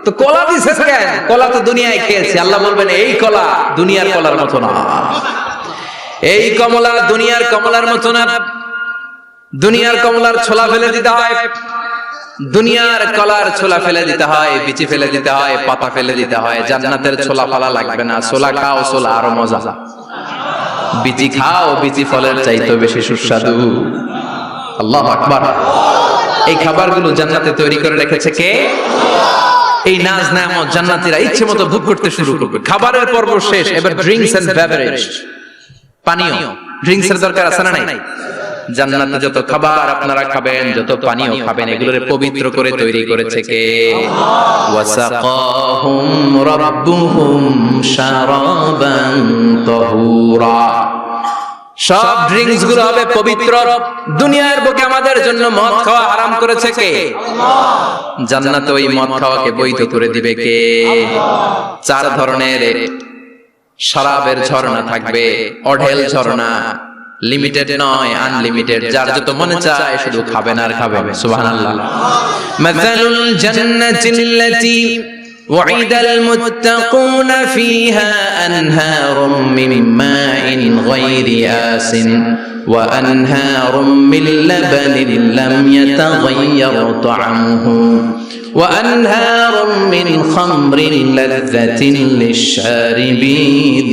তো কলা দিছেন কেন? কলা তো দুনিয়ায় খেয়েছি। আল্লাহ বলবেন এই কলা দুনিয়ার কলার মতো না, এই কমলা দুনিয়ার কমলার মতো না। দুনিয়ার কমলার ছোলা ফেলে দিতে হয়, দুনিয়ার কলার ছোলা ফেলে দিতে হয়, বিচি ফেলে দিতে হয়, পাতা ফেলে দিতে হয়। জান্নাতের ছোলা ফালা লাগবে না, ছোলা খাও, ছোলা আরো মজা। বিচি খাও, বিচি ফলের চাইতে বেশি সুস্বাদু। আল্লাহু আকবার। এই খাবারগুলো জান্নাতে তৈরি করে রেখেছে কে? এই নাজ নেয়ামত জান্নাতীরা ইচ্ছে মতো ভোগ করতে শুরু করবে। খাবারের পর্ব শেষ, এবার ড্রিঙ্কস এন্ড বেভারেজ, পানীয়। ড্রিঙ্কস এর দরকার আছে না নাই? জান্নাতে যত খাবার আপনারা খাবেন, যত পানীয় খাবেন, এগুলোরে পবিত্র করে তৈরি করেছে কে? ওয়াসাকাহুম রাব্বুহুম শারাবান তাহুরা। সব ড্রিঙ্কস গুলো হবে পবিত্র। দুনিয়ার বুকে আমাদের জন্য মদ খাওয়া হারাম করেছে কে? আল্লাহ। জান্নাতে ওই মদ খাওয়াকে বৈধ করে দিবে কে? আল্লাহ। 4 ধরনের শরাবের ঝর্ণা থাকবে, অঢেল ঝর্ণা, লিমিটেড নয়, আনলিমিটেড। যার যত মনে চায় শুধু খাবেন আর খাবেন। সুবহানাল্লাহ। মাসালুল জান্নাতিল্লাতী ওয়াইদাল মুত্তাকুনা ফীহা আনহারুম মিন মাইন গায়রি আসিন ওয়া আনহারুম মিন লাবানিন লাম ইয়াতাগায়্যার তা'আমুহু ওয়া আনহারুম মিন খামরিন লাযযাতিন লিশ-শারিবিন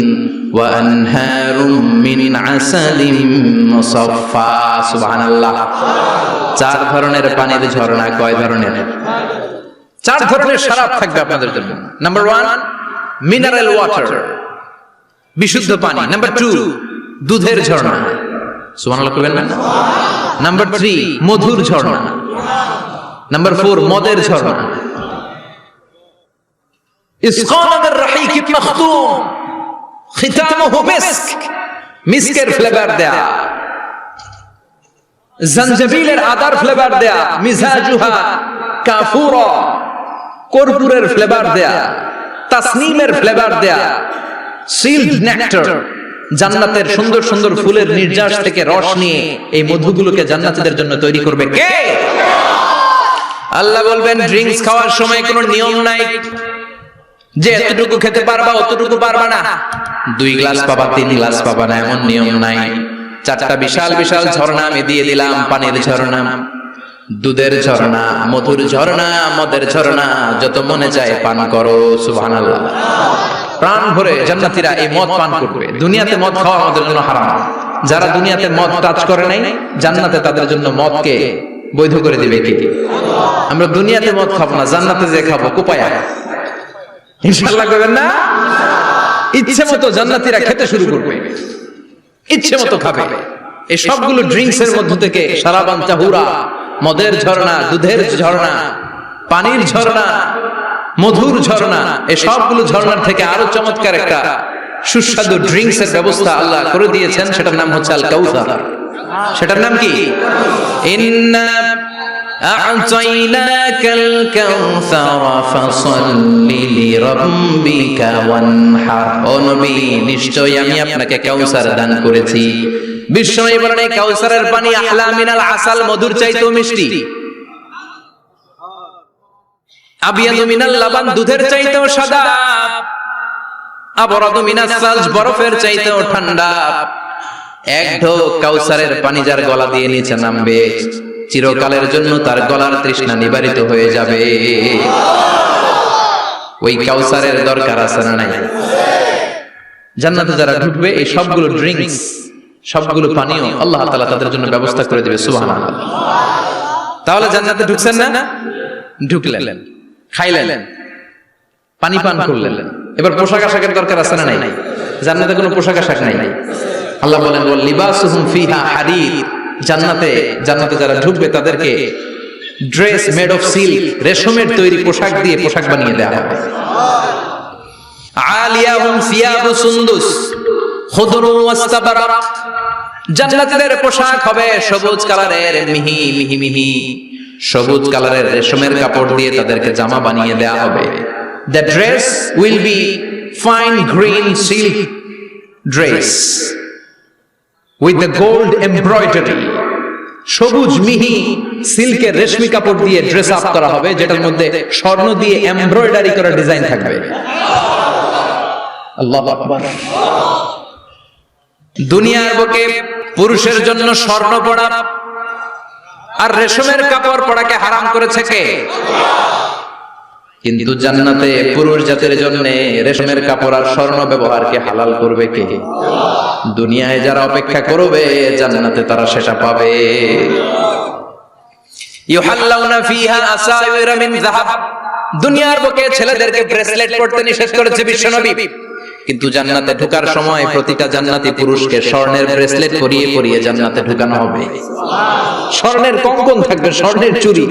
ওয়া আনহারুম মিন আসালিম মুসাফফা। সুবহানাল্লাহ। 4 ধরনের পানির ঝর্ণা। কয় ধরনের? 4 ধরনের শরাব থাকবে আপনাদের জন্য। নাম্বার 1 মিনারেল ওয়াটার, বিশুদ্ধ পানি। নাম্বার 2 দুধের ঝর্ণা। সুবহানাল্লাহ কইবেন না? নাম্বার 3 মধুর ঝর্ণা। নাম্বার 4 মদের ঝর্ণা। ইসকানা মির রাহিকিন মাখতুম খিতামুহু মিস্ক, মিস্কের ফ্লেভার দেয়া, জঞ্জবিলের আদার ফ্লেভার দেয়া, মিজাজুহা কাফুরা, কর্পূরের ফ্লেভার দেয়া, তাসনিমের ফ্লেভার দেয়া, সিল্ড নেক্টার, জান্নাতের সুন্দর সুন্দর ফুলের নির্যাস থেকে রস নিয়ে এই মধুগুলোকে জান্নাতীদের জন্য তৈরি করবে কে? আল্লাহ বলবেন ড্রিঙ্কস খাওয়ার সময় কোনো নিয়ম নাই যে এতটুকু খেতে পারবা অতটুকু পারবা না, 2 গ্লাস পাবা 3 গ্লাস পাবা না, এমন নিয়ম নাই। 4টা বিশাল বিশাল ঝর্ণা আমি দিয়ে দিলাম, পানির ঝর্ণা, দুধের ঝর্ণা, মধুর ঝর্ণা, মদের ঝর্ণা, যত মনে চায় পান করো। সুবহানাল্লাহ। প্রাণ ভরে জান্নাতীরা এই মদ পান করবে। দুনিয়াতে মদ খাওয়া আমাদের জন্য হারাম। যারা দুনিয়াতে মদ টাচ করে নাই, জান্নাতে তাদের জন্য মদকে বৈধ করে দিবে কে? আমরা দুনিয়াতে মদ খাবো না, জান্নাতে যে খাবো কোপায়া। ইনশাআল্লাহ করবেন না? ইচ্ছে মতো জান্নাতীরা খেতে শুরু করবে, ইচ্ছে মতো খাবে। এই সবগুলো ড্রিঙ্কস এর মধ্য থেকে শারাবান তাহুরা, মদের ঝর্ণা, দুধের ঝর্ণা, পানির ঝর্ণা, মধুর ঝর্ণা, এই সবগুলো ঝর্ণার থেকে আরো চমৎকার একটা সুস্বাদু ড্রিঙ্কস এর ব্যবস্থা আল্লাহ করে দিয়েছেন। সেটার নাম হচ্ছে আল কাউসার। সেটার নাম কি? ইন্না আ'তাইনাকাল কাউসার ফাসাল্লি লিরাব্বিকা ওয়ানহার। ও নবী, নিশ্চয়ই আমি আপনাকে কাউসার দান করেছি। বিশ্বনবী বলেন এই কাউসারের পানি আহলা মিনাল আসাল, মধুর চাইতেও মিষ্টি। আবিয়াদু মিনাল লাবান, দুধের চাইতেও সাদা। আবরাদু মিনাস সালজ, বরফের চাইতেও ঠান্ডা। এক ঢোক কাউসারের পানি যার গলা দিয়ে নিচে নামবে, চিরকালের জন্য তার গলার তৃষ্ণা নিবারিত হয়ে যাবে। ওই কাউসারের দরকার আছে না নাই? জান্নাতে যারা ঢুকবে এই সবগুলো ড্রিঙ্কস, সবগুলো পানীয় আল্লাহ তাআলা তাদের জন্য ব্যবস্থা করে দিবে। সুবহানাল্লাহ। তাহলে জান্নাতে ঢুকছেন না? ঢুকলেন, খাইলেন, পানি পান করলেন, এবার পোশাক আশাকের দরকার আছে না নাই? জান্নাতে কোনো পোশাক আশাক নাই। আল্লাহ বলেন ওয়াল লিবাসুহুম ফিহা হারির, জান্নাতে যারা ঢুকবে তাদেরকে ড্রেস মেড অফ সিল্ক, রেশমের তৈরি পোশাক দিয়ে পোশাক বানিয়ে দেওয়া হবে। আলিয়াহুম সিয়াবু সুন্দুস খুদরুন ওয়াস্তাবরাক, জান্নাতীদের পোশাক হবে সবুজ কালারের, মিহি মিহি মিহি সবুজ কালারের রেশমের কাপড় দিয়ে তাদেরকে জামা বানিয়ে দেওয়া হবে। The dress will be fine green silk dress with the gold embroidery, সবুজ মিহি সিল্কের রেশমি কাপড় দিয়ে ড্রেস আপ করা হবে, যেটার মধ্যে স্বর্ণ দিয়ে এমব্রয়ডারি করা ডিজাইন থাকবে। আল্লাহু আকবার। দুনিয়ার বুকে পুরুষের জন্য স্বর্ণ পরা আর রেশমের কাপড় পরাকে হারাম করেছে কে? কিন্তু জান্নাতে পুরুষ জাতির জন্য রেশমের কাপড় আর স্বর্ণ ব্যবহারকে হালাল করবে কে? দুনিয়ায় যারা অপেক্ষা করবে জান্নাতে তারা সেটা পাবে। ইউহাল্লাউনা ফিহা আসাওয়িরা মিন যাহাব, দুনিয়ার বুকে ছেলেদেরকে ব্রেসলেট পরতে নিষেধ করেছে বিশ্বনবী, কিন্তু জান্নাতে ঢোকার সময় প্রতিটা জান্নাতি পুরুষকে স্বর্ণের ব্রেসলেট পরিয়ে পরিয়ে জান্নাতে ঢোকানো হবে। স্বর্ণের কঙ্কন থাকবে, স্বর্ণের চুড়ি,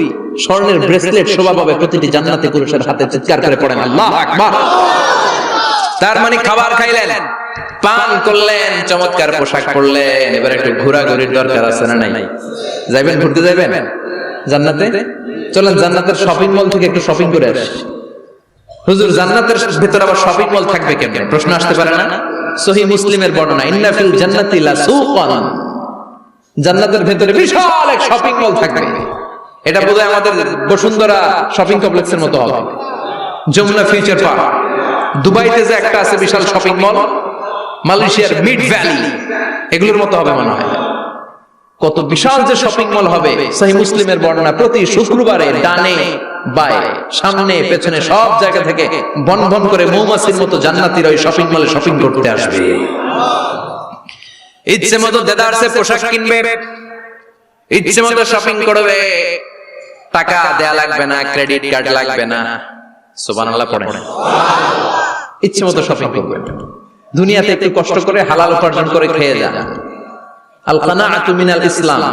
স্বর্ণের ব্রেসলেট শোভা পাবে প্রতিটি জান্নাতি পুরুষের হাতে। চিৎকার করে পড়েন আল্লাহু আকবার। তার মানে খাবার খাইলেন, পান করলেন, চমৎকার পোশাক পরলেন, এবার একটু ঘোরাঘুরির দরকার আছে না নাই? যাইবেন, ঘুরতে যাইবেন জান্নাতে? চলেন জান্নাতের শপিং মল থেকে একটু শপিং করে আসি। হুজুর জান্নাতের ভিতর আবার শপিং মল থাকবে কেমনে? প্রশ্ন আসতে পারে না? সহিহ মুসলিমের বর্ণনা, ইন্না ফিল জান্নাতি লা সুকান, জান্নাতের ভিতরে বিশাল এক শপিং মল থাকবে। এটা বোধহয় আমাদের বসুন্ধরা শপিং কমপ্লেক্সের মতো হবে, যমুনা ফিউচার পার্ক। দুবাইতে যে একটা আছে বিশাল শপিং মল, মালয়েশিয়ার মিড ভ্যালি, এগুলোর মতো হবে মনে হয়। কত বিশাল যে শপিং মল হবে। সহিহ মুসলিমের বর্ণনা, প্রতি শুক্রবারে ডানে বায়ে সামনে পেছনে সব জায়গা থেকে বন বন করে মৌমাছির মতো জান্নাতীরা ওই শপিং মলে শপিং করতে আসবে। ইচ্ছে মতো দেদারসে পোশাক কিনবে, ইচ্ছে মতো শপিং করবে, টাকা দেয়া লাগবে না, ক্রেডিট কার্ড লাগবে না। সুবহানাল্লাহ পড়েন। ইচ্ছে মতো শপিং করবে। দুনিয়াতে একটু কষ্ট করে হালাল উপার্জন করে খেয়ে যান। আল কানাআতু মিনাল ইসলাম,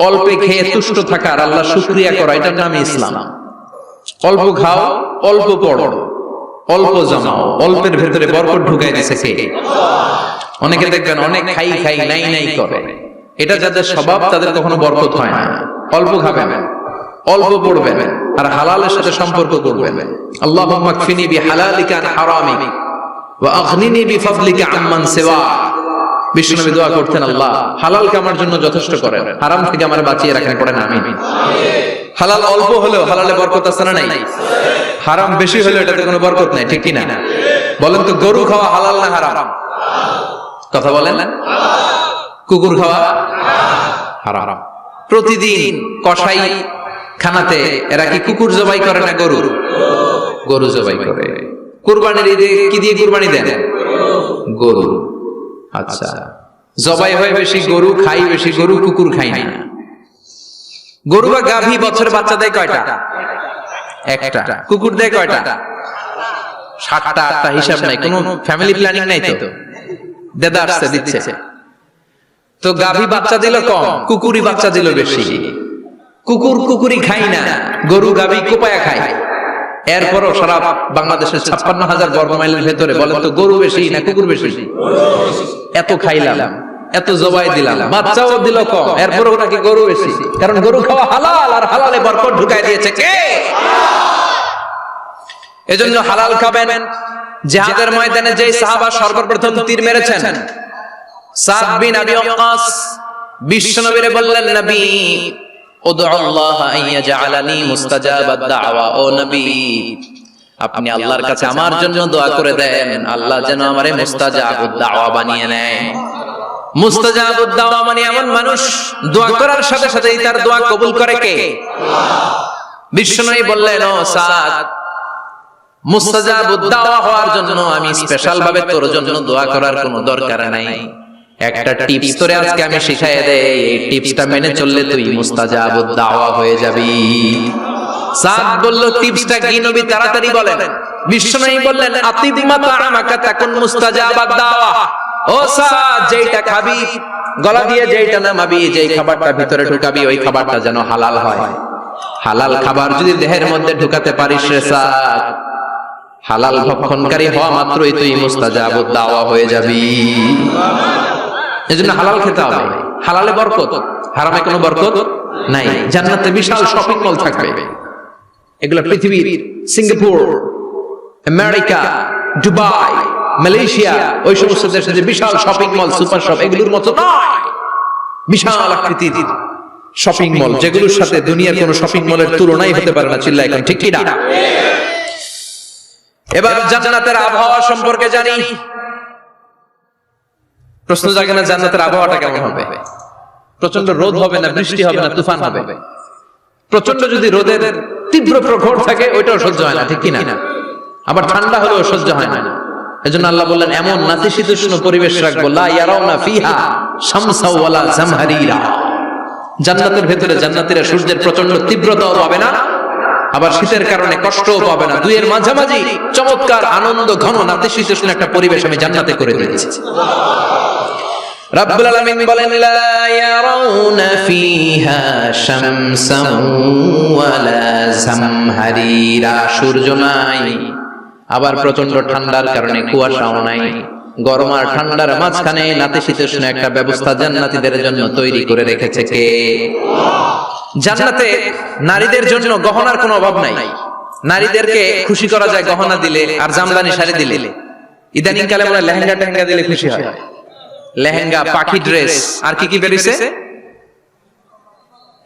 অল্পে খেয়ে তুষ্ট থাকা আর আল্লাহ শুকরিয়া করা, এটার নামই ইসলাম। অল্প খাও, অল্প পড়ো, অল্প জমাও, অল্পের ভেতরে বরকত ঢুকাই দিয়েছে কে? অনেকে দেখবেন অনেক খাই খাই নাই নাই করে, এটা যাদের স্বভাব তাদের কখনো বরকত হয় না। অল্প খাবেন, অল্প পড়বেন আর হালালের সাথে সম্পর্ক করবেন। আল্লাহুম্মা কফিনি বিহালালিকা আন হারামিক ওয়া আগনিনি বিফাদলিকা আম্মান সিওয়া। বিশ্বনবী দোয়া করতেন, আল্লাহ হালালকে আমার জন্য যথেষ্ট করেন, হারাম থেকে আমারে বাঁচিয়ে রাখেন। পড়েন আমিন। হালাল অল্প হলেও হালালে বরকত আছে না নাই? হারাম বেশি হলেও এটাতে কোনো বরকত নাই, ঠিক কি না? বলেন তো, গরু খাওয়া হালাল না হারাম? কথা বলেন। কুকুর খাওয়া হারাম। প্রতিদিন কসাই খানাতে এরা কি কুকুর জবাই করে না গরু? গরু জবাই করে। কুরবানির ঈদে কি দিয়ে কুরবানি দেন? গরু। আচ্ছা, জবাই হয় বেশি গরু, খাই বেশি গরু, কুকুর খাই না। গরু বা গাভী বছরে বাচ্চা দেয় কয়টা? একটা। কুকুর দেয় কয়টা? 7টা 8টা, হিসাব নাই, কোনো ফ্যামিলি প্ল্যানিং নাই তো, দেদা আসছে দিচ্ছে। তো গাভী বাচ্চা দিল কম, কুকুরই বাচ্চা দিল বেশি। কুকুরি খাই না, গরু গাভী কোপায়া খায়। এরপরও সারা বাংলাদেশের 56,000 বর্গ মাইলের ভেতরে বলেন তো, গরু বেশি না কুকুর বেশি? এত খাইলাম, এত জবাই দিলাম, বাচ্চাও দিল কম, এরপরও নাকি গরু বেশি। কারণ গরু খাওয়া হালাল, আর হালালে বরকত ঢুকাই দিয়েছে কে? এজন্য হালাল খাবেন। জিহাদের ময়দানে যে সাহাবা সর্বপ্রথম তীর মেরেছেন, সাদ বিন আবি ওয়াক্কাস, বিশ্বনবীরে বললেন, নবী উদউল্লাহ আইয়াজআলানি মুস্তাজাবাদ দাওয়া, ও নবী আপনি আল্লাহর কাছে আমার জন্য দোয়া করে দেন, আল্লাহ যেন আমারে মুস্তাজাবুদ দাওয়া বানিয়ে নেয়। মুস্তাজাবুদ দাওয়া মানে এমন মানুষ দোয়া করার সাথে সাথেই তার দোয়া কবুল করে কে? বিশ্বনবী বললেন, ও সাদ, মুস্তাজাবুদ দাওয়া হওয়ার জন্য আমি স্পেশাল ভাবে তোর জন্য দোয়া করার কোনো দরকার নাই। একটা টিপস তোরে আজকে আমি শিখাইয়ে দেই, এই টিপসটা মেনে চললে তুই মুস্তাজাবুদ দাওয়া হয়ে যাবি। সাদ বলল টিপসটা কি নবী তাড়াতাড়ি বলেন। বিশ্বনবী বললেন আতিমা তাআমাকা তাকুন মুস্তাজাবাদ দাওয়া। ও সাদ, যেইটা খাবি গলা দিয়ে, যেইটা নামাবি, যেই খাবারটা ভিতরে ঢুকাবি, ওই খাবারটা যেন হালাল হয়। হালাল খাবার যদি দেহের মধ্যে ঢুকাতে পারিস রে সাদ, হালাল ভক্ষণকারী হওয়া মাত্রই তুই মুস্তাজাবুদ দাওয়া হয়ে যাবি। এজন্য হালাল খেতে হবে। হালালে বরকত, হারামে কোনো বরকত নাই। জান্নাতে বিশাল শপিং মল থাকবে। এগুলো পৃথিবীর সিঙ্গাপুর, আমেরিকা, দুবাই, মালয়েশিয়া, ওই সমস্ত দেশে যে বিশাল শপিং মল, সুপার শপ, এগুলোর মতো নয়। বিশাল আকৃতির শপিং মল, যেগুলোর সাথে দুনিয়ার কোন শপিং মলের তুলনাই হতে পারে না। চিল্লায় এখন ঠিক কি না? এবার জান্নাতের আবহাওয়া সম্পর্কে জানি। প্রশ্ন জাগে না জান্নাতের আবহাওয়াটা কেমন হবে? প্রচন্ড রোদ হবে না, বৃষ্টি হবে না, তুফান হবে? প্রচন্ড যদি রোদের তীব্র প্রখর থাকে ওইটাও সহ্য হয় না, ঠিক কি না? আবার ঠান্ডা হলেও সহ্য হয় না। এজন্য আল্লাহ বললেন এমন নাতিশীতোষ্ণ পরিবেশ রাখবো, লা ইয়ারাউনা ফিহা শামসা ওয়ালা জামহারিরা। জান্নাতের ভেতরে জান্নাতীরা সূর্যের প্রচন্ড তীব্রতাও পাবে না, আবার শীতের কারণে কষ্টও পাবে না। দুইয়ের মাঝামাঝি চমৎকার আনন্দ ঘন নাতিশীতোষ্ণ একটা পরিবেশ আমি জান্নাতে করে দিয়েছি। রাব্বুল আলামিন বলেন লা ইয়ারাউনা ফিহা শামসান ওয়ালা জামহারিরা। সূর্য নাই, আবার প্রচন্ড ঠান্ডার কারণে কুয়াশাও নাই। গরম আর ঠান্ডার মাঝখানে নাতিশীতোষ্ণ একটা ব্যবস্থা জান্নাতীদের জন্য তৈরি করে রেখেছে কে? জান্নাতে নারীদের জন্য গহনার কোনো অভাব নাই। নারীদেরকে খুশি করা যায় গহনা দিলে আর জামদানি শাড়ি দিলে। ইদানিং কালে মনে হয় লেহেঙ্গা টেহেঙ্গা দিলে খুশি হয়। লেহেঙ্গা, পাখি ড্রেস, আর কি কি বেরিয়েছে?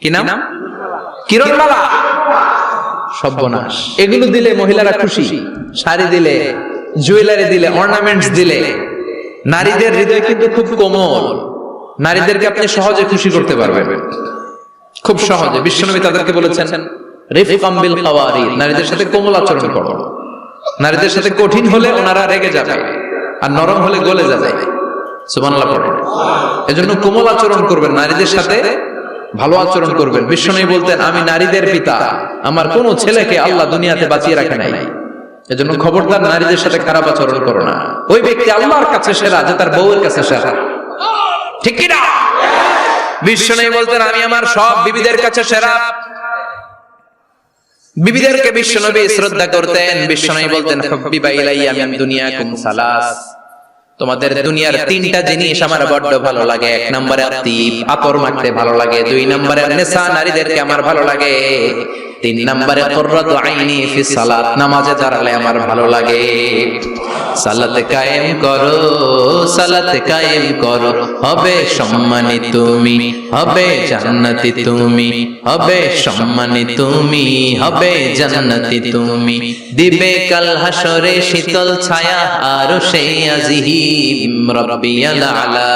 কি নাম? কিরণমালা, সর্বনাশ। এগুলো দিলে মহিলারা খুশি। শাড়ি দিলে, জুয়েলারি দিলে, অর্নামেন্টস দিলে। নারীদের হৃদয় কিন্তু খুব কোমল। নারীদেরকে আপনি সহজে খুশি করতে পারবেন, খুব সহজে। বিশ্বনবী তাদেরকে বলেছেন রিফকাম বিল কাওয়ারির, নারীদের সাথে কোমল আচরণ করো। নারীদের সাথে কঠিন হলে ওনারা রেগে যাবে, আর নরম হলে গলে যাবে। সুবহানাল্লাহ পড়েন। এজন্য কোমল আচরণ করবেন, নারীদের সাথে ভালো আচরণ করবেন। বিশ্বনবী বলতেন আমি নারীদের পিতা, আমার কোন ছেলেকে আল্লাহ দুনিয়াতে বাঁচিয়ে রাখে নাই। এজন্য খবরদার নারীদের সাথে খারাপ আচরণ করো না। ওই ব্যক্তি আল্লাহর কাছে সেরা যে তার বউয়ের কাছে সেরা, ঠিক কি না? বিশ্বনবী বলতেন আমি আমার সব বিবিদের কাছে সেরা। বিবিদেরকে বিশ্বনবী শ্রদ্ধা করতেন। বিশ্বনবী বলতেন হুব্বিবা ইলাইয়া মিন দুনিয়াকুম সালাস, তোমাদের দুনিয়ার তিনটা জিনিস আমার বড্ড ভালো লাগে। এক নম্বরে আতিব, আতর মাখতে ভালো লাগে। দুই নম্বরে নিসা, নারীদেরকে আমার ভালো লাগে। তিন নম্বরে কুররাতু আইনি ফি সালাত, নামাজে দাঁড়ালে আমার ভালো লাগে। সালাত কায়েম করো, সালাত কায়েম করো, হবে সম্মানী তুমি, হবে জান্নাতি তুমি, হবে সম্মানী তুমি, হবে জান্নাতি তুমি। দিবে কাল হাসরে শীতল ছায়া আরশে আজিম, রাব্বিয়াল আলা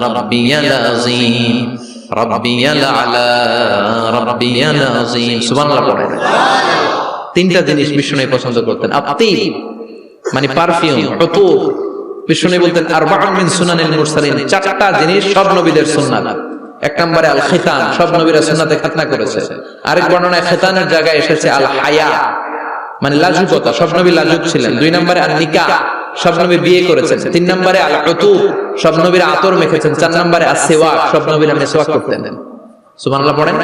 রাব্বিয়াল আযীম, রাব্বিয়াল আলা রাব্বিয়াল আযীম। সুবহানাল্লাহ পড়েন। তিনটা জিনিস বিষ্ণু পছন্দ করতেন। আতিব মানে পারফিউম, উতুর। বিষ্ণু বলতেন আরবাউন মিন সুনানিল মুরসালিন, চারটা জিনিস সব নবীদের সুন্নাত। এক নম্বরে আল খিতান, সব নবীরা সুন্নাতে খাতনা করেছে। আরেক বর্ণনায় খিতানের জায়গায় এসেছে আল হায়া মানে লাজুকতা, সব নবী লাজুক ছিলেন। দুই নম্বরে আল নিকাহ, সব নবী বিয়ে করেছেন। তিন নম্বরে আল উতুর, সব নবীরা আতর মেখেছেন। চার নম্বরে আসওয়াক, সব নবীরা মিসওয়াক করতেন। সুবহানাল্লাহ পড়েন।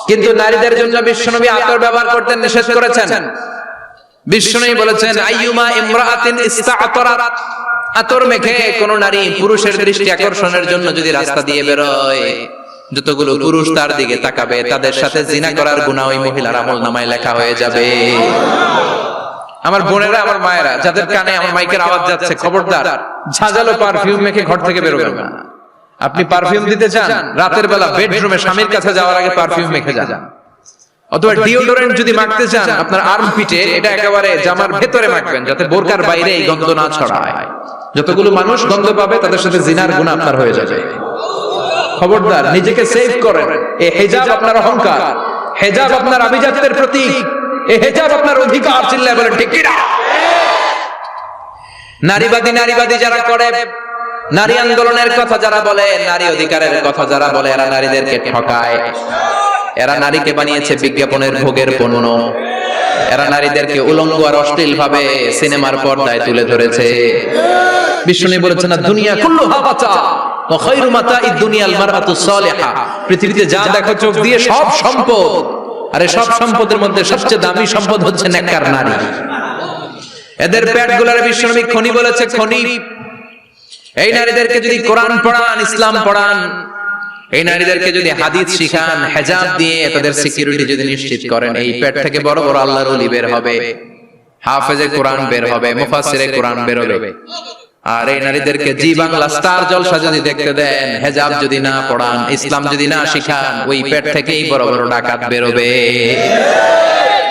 কিন্তু নারীদের জন্য বিশ্বনবী আতর ব্যবহার করতে নিষেধ করেছেন। বিশ্বনবী বলেছেন আইয়ুমা ইমরাআতিন ইস্তাআতারাত, আতর মেখে কোন নারী পুরুষের দৃষ্টি আকর্ষণের জন্য যদি রাস্তা দিয়ে বের হয়, যতগুলো পুরুষ তার দিকে তাকাবে তাদের সাথে জিনা করার গুনাহ ওই মহিলার আমলনামায় লেখা হয়ে যাবে। আমার বোনেরা, আমার মায়েরা, যাদের কানে আমার মাইকের আওয়াজ যাচ্ছে, খবরদার ঝাঁঝালো পারফিউম মেখে ঘর থেকে বেরোবেন না। আপনি পারফিউম দিতে চান, রাতের বেলা বেডরুমে স্বামীর কাছে যাওয়ার আগে পারফিউম মেখে যান। অথবা ডিওডোরেন্ট যদি মাখতে চান, আপনার আর্মপিটে এটা একেবারে জামার ভেতরে মাখবেন, যাতে বোরকার বাইরে এই গন্ধ না ছড়ায়। যতগুলো মানুষ গন্ধ পাবে তাদের সাথে জিনার গুনাহ আপনার হয়ে যাবে। খবরদার নিজেকে সেভ করেন। এই হিজাব আপনার অহংকার, হিজাব আপনার আভিজাত্যের প্রতীক, এই হিজাব আপনার অধিকার। চিল্লায় বলেন ঠিক কি না? নারীবাদী যারা করে নারী আন্দোলনের কথা যারা বলে, নারী অধিকারের কথা যারা বলে, এরা নারীদেরকে ঠকায়। এরা নারীকে বানিয়েছে বিজ্ঞাপনের ভোগের পণ্য। এরা নারীদেরকে উলঙ্গ আর অশ্লীল ভাবে সিনেমার পর্দায় তুলে ধরেছে। বিষ্ণু বলেছেন না, দুনিয়া কুল্লুহা মাতা ওয়া খায়রু মাতা'id দুনিয়াল মারআতু সালিহা। পৃথিবীতে যা দেখো চোখ দিয়ে সব সম্পদ, আর এই সব সম্পদের মধ্যে সবচেয়ে দামি সম্পদ হচ্ছে নেককার নারী। এদের পেটগুলোর বিশ্বনবী খনি বলেছে, খনি। এই নারীদেরকে যদি কোরআন পড়ান, ইসলাম পড়ান, এই নারীদেরকে যদি হাদিস শিখান, হিজাব দিয়ে তাদের সিকিউরিটি যদি নিশ্চিত করেন, এই পেট থেকে বড় বড় আল্লাহর ওলি বের হবে, হাফেজে কোরআন বের হবে, মুফাসসিরে কোরআন বের হবে। আর এই নারীদেরকে জি বাংলা স্টার জলসা যদি দেখতে দেন, হিজাব যদি না পড়ান, ইসলাম যদি না শিখান, ওই পেট থেকেই বড় বড় ডাকাত বের হবে,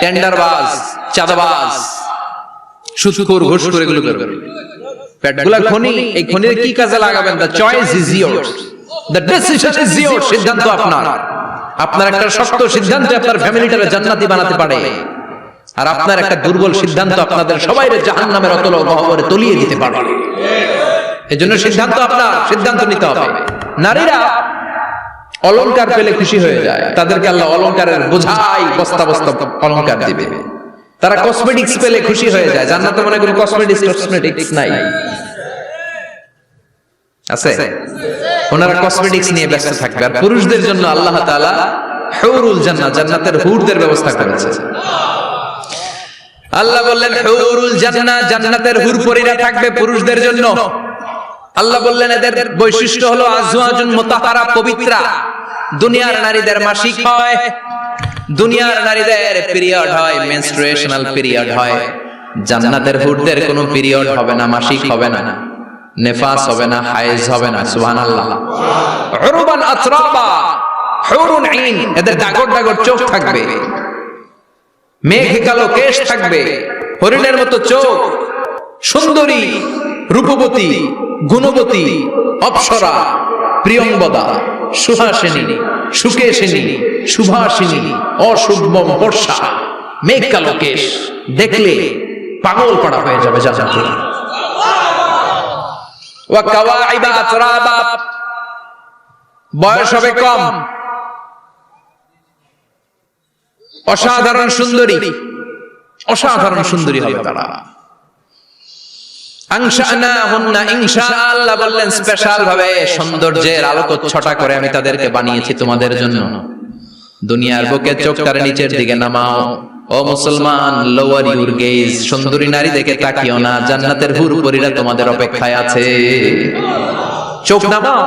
টেন্ডারবাজ, চাঁদাবাজ, সুদখোর, ঘুষখোর, এগুলো বের হবে। পেটগুলা খনি, এই খনির কি কাজে লাগাবেন? The choice is years, the decision is years. সিদ্ধান্ত আপনার। আপনার একটা শক্ত সিদ্ধান্ত আপনার ফ্যামিলিটারে জান্নাতি বানাতে পারে, আর আপনার একটা দুর্বল সিদ্ধান্ত আপনাদের সবাইরে জাহান্নামের অতল গহ্বরে তলিয়ে দিতে পারে। এজন্য সিদ্ধান্ত আপনার, সিদ্ধান্ত নিতে হবে। নারীরা অলংকার পেলে খুশি হয়ে যায়, তাদেরকে আল্লাহ অলংকারের বোঝাই বস্তা বস্তা অলংকার দিবে। তারা কসমেটিক্স পেলে খুশি হয়ে যায়। জান্নাতে মনে কোনো কসমেটিক্স নাই, আছে? ওনারা কসমেটিক্স নিয়ে ব্যস্ত থাকবে। আর পুরুষদের জন্য আল্লাহ তাআলা হুরুল জান্নাহ, জান্নাতের হুরদের ব্যবস্থা করেছে। আল্লাহ বললেন হুরুল জান্নাহ, জান্নাতের হুর পরীরা থাকবে পুরুষদের জন্য। আল্লাহ বললেন এদের বৈশিষ্ট্য হলো আজওয়াজুন মুতাহহারা, পবিত্রা। দুনিয়ার নারীদের মাসিক হয়, দুনিয়ার নারীদের পিরিয়ড হয়, মেনস্ট্রুয়েশনাল পিরিয়ড হয়। জান্নাতের হুরদের কোনো পিরিয়ড হবে না, মাসিক হবে না, নেফাস হবে না, হায়েজ হবে না। সুবহানাল্লাহ। উরবান আতরাবা, হুরুন আইন, এদের ডাগর ডাগর চোখ থাকবে, মেঘ কালো কেশ থাকবে, হরিণের মতো চোখ, সুন্দরী, রূপবতী, গুণবতী, অপ্সরা, প্রিয়ংবদা, সুহাসিনী, সুকেশিনী, সুভাষিনী, অশুভম বর্ষা, মেঘ কালো কেশ, দেখলে পাগল পাড়া হয়ে যাবে জান্নাতে। ওয়া কাওয়াইবা আতরাবা, বয়স হবে কম, অসাধারণ সুন্দরী, অসাধারণ সুন্দরী হবে তারা। আনশানাহুন্না ইনশাআল্লাহ বললেন স্পেশাল ভাবে সৌন্দর্যের আলোকচ্ছটা করে আমি তাদেরকে বানিয়েছি তোমাদের জন্য। দুনিয়ার বুকে চোখটারে নিচের দিকে নামাও। ও মুসলমান, লোয়ার ইউর গেজ, সুন্দরী নারী দেখে তাকিও না, জান্নাতের হুর পরীরা তোমাদের অপেক্ষায় আছে। চোখ নামাও,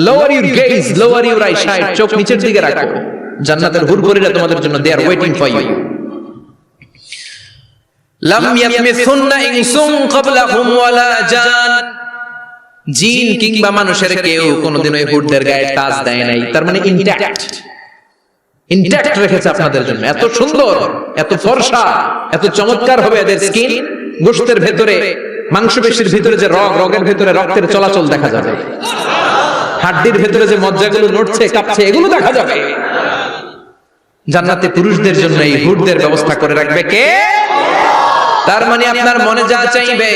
lower your gauge, lower your eyesight, চোখ নিচের দিকে রাখো। জান্নাতের হুর পরীরা তোমাদের জন্য দে আর ওয়েটিং ফর ইউ। লাম ইয়াতমিসুন্না ইনসুন ক্বাবলাহুম ওয়ালা জান, জিন কিংবা মানুষের কেউ কোনোদিন ওই হুরদের গায়ে টাচ দেয় নাই। তার মানে ইনট্যাক্ট রেখেছে আপনাদের জন্য। এত সুন্দর, এত ফর্সা, এত চমৎকার হবে এদের স্কিন। গোশতের ভেতরে, মাংসপেশির ভিতরে যে রগের ভেতরে রক্তের চলাচল দেখা যাবে, হাড্ডির ভেতরে যে মজ্জাগুলো নড়ছে কাঁপছে, এগুলো দেখা যাবে। জান্নাতে পুরুষদের জন্য এই হুরদের ব্যবস্থা করে রাখবে কে? তার মানে আপনার মনে যা চাইবে,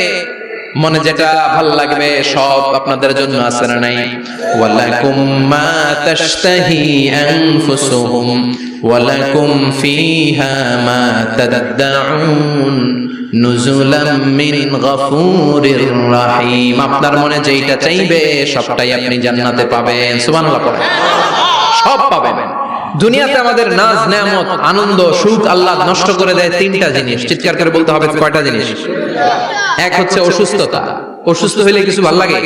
মনে যেটা ভাল লাগবে সব আপনাদের জন্য আছে না নাই? ওয়ালাকুম মা তাশতাহি আনফুসুহুম ওয়ালাকুম ফিহা মা তাদাউন নুজুলাম মিন গফুরির রহিম। আপনার মনে যেটা চাইবে সবটাই আপনি জান্নাতে পাবেন। সুবহানাল্লাহ পড়েন। সব পাবেন। দুনিয়াতে আমাদের নাজ নেয়ামত, আনন্দ, সুখ আল্লাহ নষ্ট করে দেয় তিনটা জিনিস। চিৎকার করে বলতে হবে কয়টা জিনিস? এক হচ্ছে অসুস্থতা। অসুস্থ হইলে কিছু ভালো লাগে?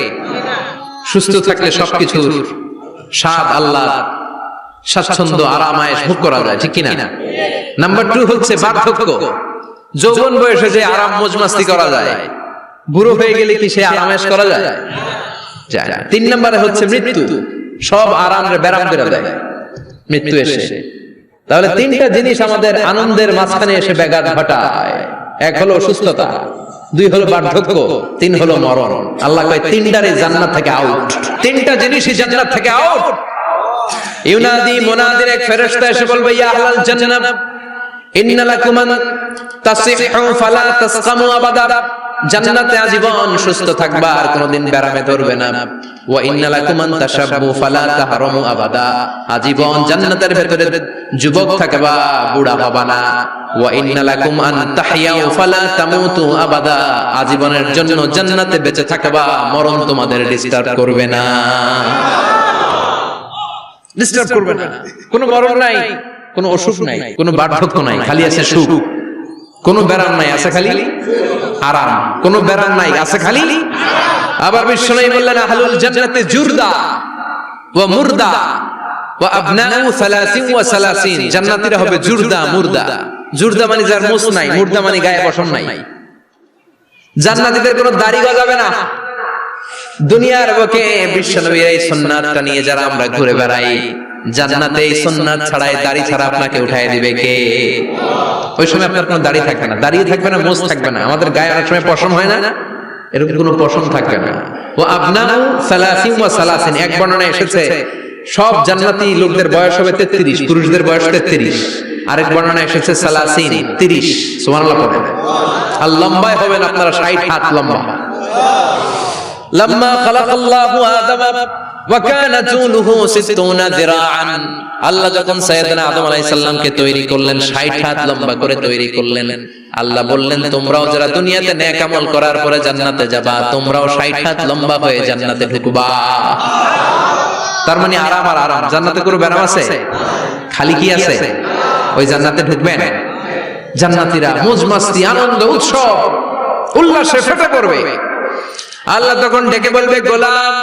সুস্থ থাকলে সবকিছুর স্বাদ, আল্লাহ স্বাচ্ছন্দ্য, আরামায়েশ ভোগ করা যায়, ঠিক কিনা? নাম্বার 2 হচ্ছে বার্ধক্য। যৌবন বয়সে যে আরাম মজমাস্তি করা যায়, বুড়ো হয়ে গেলে কি সে আরামায়েশ করা যায়? যায় না। 3 নম্বরে হচ্ছে মৃত্যু। সব আরাম ব্যারাম করে দেয় মৃত্যু এসে। তাহলে তিনটা জিনিস আমাদের আনন্দের মাঝখানে এসে ব্যাঘাত ঘটায়। এক হলো অসুস্থতা, 2 হলো বার্ধক্য, 3 হলো মরণ। আল্লাহ কয় তিনটারে জান্নাত থেকে আউট। তিনটা জিনিসই জান্নাত থেকে আউট। ইউনাদি মুনাদির এক ফেরেশতা এসে বলবে, ইয়া আহলাল জান্নাহ ইন্না লাকুম তাসিহু ফালা তাসকামু আবাদা। জান্নাতে আজীবন সুস্থ থাকবা, আর কোনোদিন ব্যারামে ধরবে না। ওয়া ইন্না লাকুম আন তাশাব্বু ফালা তাহরামু আবাদা, আজীবন জান্নাতের ভেতরে যুবক থাকবা, বুড়া হবা না। ওয়া ইন্না লাকুম আন তাহইয়াউ ফালা তামুতু আবাদা, আজীবনের জন্য জান্নাতে বেঁচে থাকবা, মরণ তোমাদের ডিস্টার্ব করবে না, ডিস্টার্ব করবে না। কোনো মরণ নাই, কোনো অসুখ নাই, কোনো বার্ধক্য নাই, খালি আছে সুখ। কোনো ব্যারাম নাই, আছে খালি আরাম। কোনো ব্যারাম নাই, আছে খালি। আবার বিশ্বনবী বললেন আহলুল জান্নাতে জুরদা ওয়া মুরদা ওয়া আবনাউ 30 ওয়া 30, জান্নাতীরা হবে জুরদা মুরদা। জুরদা মানে যার মুছ নাই, মুরদা মানে গায়ে পশম নাই। জান্নাতীদের কোনো দাড়ি গজাবে না। দুনিয়ার বুকে বিশ্বনবীর এই সুন্নাতটা নিয়ে যারা আমরা ঘুরে বেড়াই, জান্নাতে এই সুন্নাত ছাড়াই দাড়ি ছাড়া আপনাকে উঠায় দিবে কে? ওই সময় আপনার কোনো দাড়ি থাকবে না, দাড়ি থাকবে না, মোজ থাকবে না। আমাদের গায়ে অনেক সময় পশম হয় না, এরকম কোনো পশম থাকবে না। ও আবনাউ 30 ওয়া 30, এক বর্ণনায় এসেছে সব জান্নাতি লোকদের বয়স হবে 33, পুরুষদের বয়স 33। আরেক বর্ণনায় এসেছে 30। সুবহানাল্লাহ পড়েন। আর লম্বায় হবেন আপনারা 60 হাত লম্বা। লাম্মা খালাকাল্লাহু আদাম ওয়া কানা তুলুহু 60 যিরাআন, আল্লাহ যখন সাইয়েদনা আদম আলাইহিস সালামকে তৈরি করলেন, 60 হাত লম্বা করে তৈরি করলেন। আল্লাহ বললেন তোমরাও যারা দুনিয়াতে নেক আমল করার পরে জান্নাতে যাবা, তোমরাও 60 হাত লম্বা হয়ে জান্নাতে ঢুকবা। তার মানে আরাম আর আরাম। জান্নাতে কোনো ব্যারাম আছে? খালি কি আছে? ওই জান্নাতে ঢুকবেন, জান্নাতীরা মौज মাস্তি আনন্দ উৎসব উল্লাসে ফেটে পড়বে। আল্লাহ তখন ডেকে বলবে গোলাম,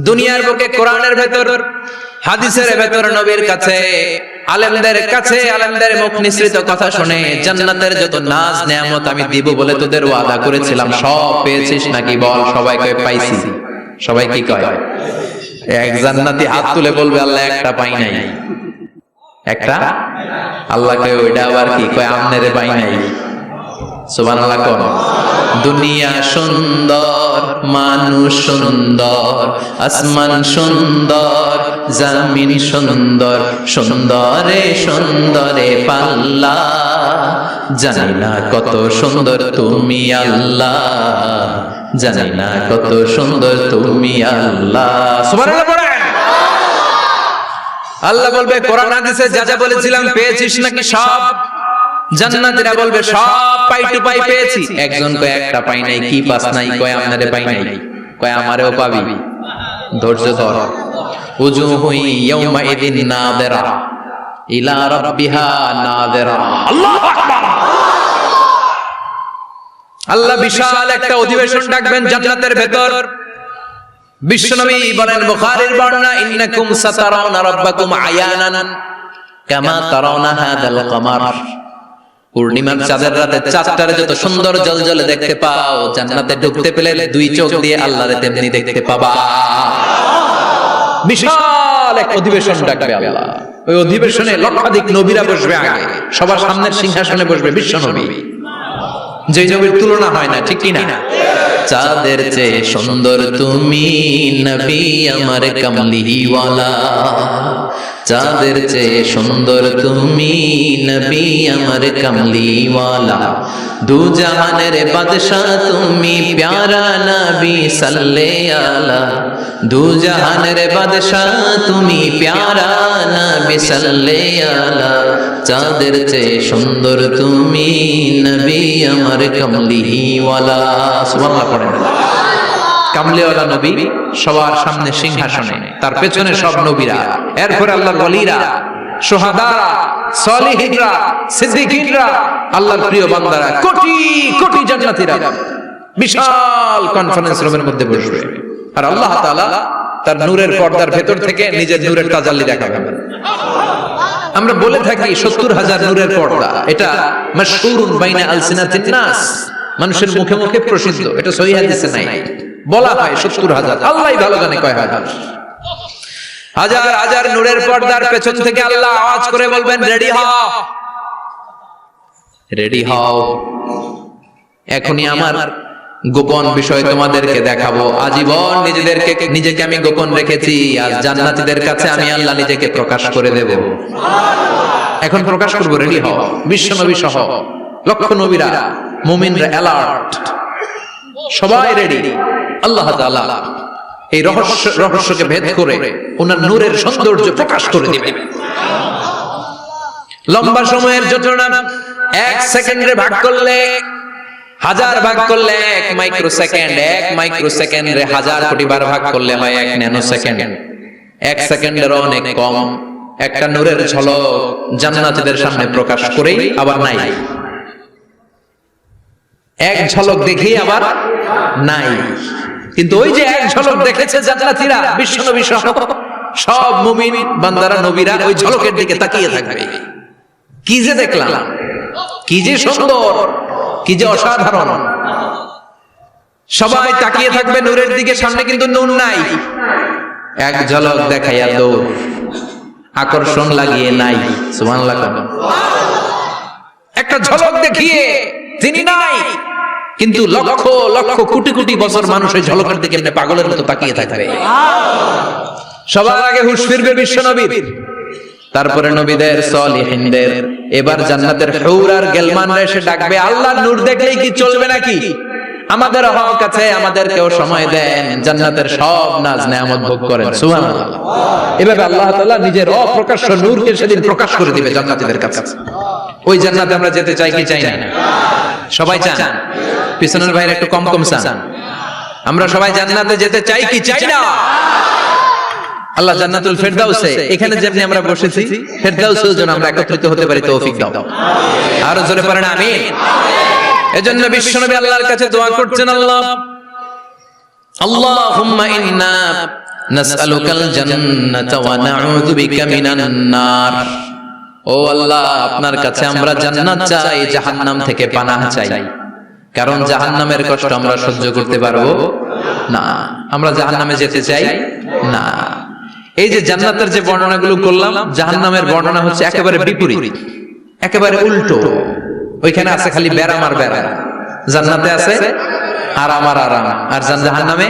দুনিয়ার বুকে কোরআনের ভেতর, হাদিসের ভেতর, নবীর কাছে, আলেমদের কাছে, আলেমদের মুখ নিঃসৃত কথা শুনে জান্নাতের যত নাজ নেয়ামত আমি দিব বলে তোদের ওয়াদা করেছিলাম, সব পেয়েছিস নাকি বল? সবাই কয় পাইছি। সবাই কি কয়? এক জান্নাতি হাত তুলে বলবে আল্লাহ একটা পাই নাই। একটা? আল্লাহ কয় ওইটা আবার কি? কয় আমনেরে পাই নাই। সুবহানাল্লাহ কোন? দুনিয়া সুন্দর, মানুষ সুন্দর, আসমান সুন্দর, জমিন সুন্দর, সুন্দরে সুন্দরে পাল্লা, জানি না কত সুন্দর তুমি আল্লাহ, জানি না কত সুন্দর তুমি আল্লাহ। সুবহানাল্লাহ পড়েন। আল্লাহ বলবে কোরআন হাদিসে যা যা বলেছিলাম পেয়েছিস নাকি সব? জান্নাতীরা বলবে সব পাই টু পাই পেয়েছি। একজন কয় একটা পাই নাই। কি পাস নাই? কয় আমারে পাই নাই। কয় আমারেও পাবি, ধৈর্য ধর। উজুহু ইয়াউমা ইদিন নাযিরা ইলা রাব্বিহা নাযিরা। আল্লাহু আকবার। আল্লাহ বিশাল একটা অধিবেশন ডাকবেন জান্নাতের ভেতর। বিশ্বনবী বলেন বুখারীর বর্ণনা, ইন্নাকুম সাতারাউনা রাব্বাকুম আয়ানান কামা তারাউনা হাদাল কমার। পূর্ণিমার চাঁদের রাতে চাঁদটারে যত সুন্দর জ্বলজ্বলে দেখতে পাও, জান্নাতে ঢুকতে পেলে দুই চোখ দিয়ে আল্লাহরে তেমনি দেখতে পাবা। বিশাল এক অধিবেশন ডাকবে আল্লাহ। ওই অধিবেশনে লক্ষাধিক নবীরা বসবে, আগে সবার সামনের সিংহাসনে বসবে বিশ্বনবী, যে নবীর তুলনা হয় না, ঠিক কি না? চাঁদের চেয়ে সুন্দর তুমি নবী আমার কামলিওয়ালা, চাঁদের চেয়ে সুন্দর তুমি নবী আমার কামলিওয়ালা, দু জাহানের বাদশাহ তুমি প্যারা নবী সাল্লে আলা, দু জাহানের বাদশাহ তুমি প্যারা নবী সাল্লে আলা, চাঁদের চেয়ে সুন্দর তুমি নবী আমার কামলিওয়ালা। সুবহানাল্লাহ পড়েন। কামলিওয়ালা নবী সবার সামনে সিংহাসনে, তার পেছনে সব নবীরা, এরপর আল্লাহর ওয়ালিরা, শুহাদারা, সালিহিনরা, সিদ্দিকিনরা, আল্লাহর প্রিয় বান্দারা, কোটি কোটি জান্নাতীরা বিশাল কনফারেন্স রুমের মধ্যে বসবে। আর আল্লাহ তাআলা তার নূরের পর্দার ভেতর থেকে নিজের নূরের তাজাল্লি দেখাবেন। আমরা বলে থাকি 70,000 নূরের পর্দা, এটা মাশহুরুন বাইনা আলসিনাতিন নাস, মানুষের মুখে মুখে প্রসিদ্ধ। এটা সহিহ হাদিসে নাই, বলা হয় 70,000। আল্লাহই ভালো জানে কয় হাজার। হাজার হাজার নূরের পর্দার পেছন থেকে আল্লাহ আওয়াজ করে বলবেন রেডি হও, রেডি হও, এখনই আমার গোপন বিষয় তোমাদেরকে দেখাবো। আজীবন নিজেকে আমি গোপন রেখেছি, আজ জান্নাতীদের কাছে আমি আল্লাহ নিজেকে প্রকাশ করে দেব। এখন প্রকাশ করব, রেডি হও। বিশ্বনবী সহ লক্ষ নবীরা, মুমিনরা অ্যালার্ট, সবাই রেডি। আল্লাহ তাআলা এই রহস্যকে ভেদ করে ওনার নূরের সৌন্দর্য প্রকাশ করে দিবেন। লম্বা সময়ের যোজনা 1 সেকেন্ডে ভাগ করলে, 1000 ভাগ করলে 1 মাইক্রোসেকেন্ড, 1 মাইক্রোসেকেন্ডে 1000 কোটি বার ভাগ করলে হয় 1 ন্যানো সেকেন্ড। 1 সেকেন্ডের অনেক কম একটা নূরের ঝলক জান্নাতীদের সামনে প্রকাশ করেই আবার নাই। এক ঝলক দেখেই আবার নাই। কিন্তু ওই যে এক ঝলক দেখেছে জান্নাতীরা, বিশ্বনবী সহ সব মুমিন বান্দারা নবীরা ওই ঝলকের দিকে তাকিয়ে থাকবে। কি যে দেখলাম, কি যে সুন্দর, কি যে অসাধারণ। সবাই তাকিয়ে থাকবে নূরের দিকে, সামনে কিন্তু নূর নাই। এক ঝলক দেখাইয়া দৌড়, আকর্ষণ লাগিয়ে নাই। সুবহানাল্লাহ। একটা ঝলক দেখিয়ে তিনি নাই, কিন্তু লক্ষ লক্ষ কোটি কোটি বছর মানুষ ওই ঝলকের দিকে পাগলের মতো তাকিয়ে থাকবে। সবার আগে হুঁশ ফিরবে বিশ্বনবীর, তারপরে নবীদের, সলিহিনদের। এবার জান্নাতের হুর আর গেলমানরা এসে ডাকবে, আল্লাহর নূর দেখলেই কি চলবে নাকি? আমাদের হক আছে, আমাদেরকেও সময় দেন, জান্নাতের সব নাজ নেয়ামত ভোগ করেন। সুবহানাল্লাহ। এভাবে আল্লাহ তাআলা নিজের অপ্রকাশ্য নূরকে সেদিন প্রকাশ করে দিবে জান্নাতীদের কাছে। ওই জান্নাতে আমরা যেতে চাই কি চাই না? সবাই চান? পিছনের ভাইরা একটু কম কম চান। আমরা সবাই জান্নাতে যেতে চাই কি চাই না? আল্লাহ জান্নাতুল ফেরদাউসে, এখানে যেমনি আমরা বসেছি, ফেরদাউসেও যেন আমরা একত্রিত হতে পারি, তৌফিক দাও। আরো জোরে পড়েন আমিন। এজন্য বিশ্বনবী আল্লাহর কাছে দোয়া করছেন, আল্লাহুম্মা ইন্না নাসআলুকাল জান্নাতা ওয়া নাউযু বিকা মিনান নার। ও আল্লাহ, আপনার কাছে আমরা জান্নাত চাই, জাহান্নাম থেকে পানাহ চাই। কারণ জাহান্নামের কষ্ট আমরা সহ্য করতে পারবো না, আমরা জাহান্নামে যেতে চাই না। এই যে জান্নাতের যে বর্ণনাগুলো করলাম, জাহান্নামের বর্ণনা হচ্ছে একেবারে বিপরীত, একেবারে উল্টো। ওইখানে আছে খালি ব্যারাম আর ব্যারাম, জান্নাতে আছে আরাম আর আরাম, আর জাহান্নামে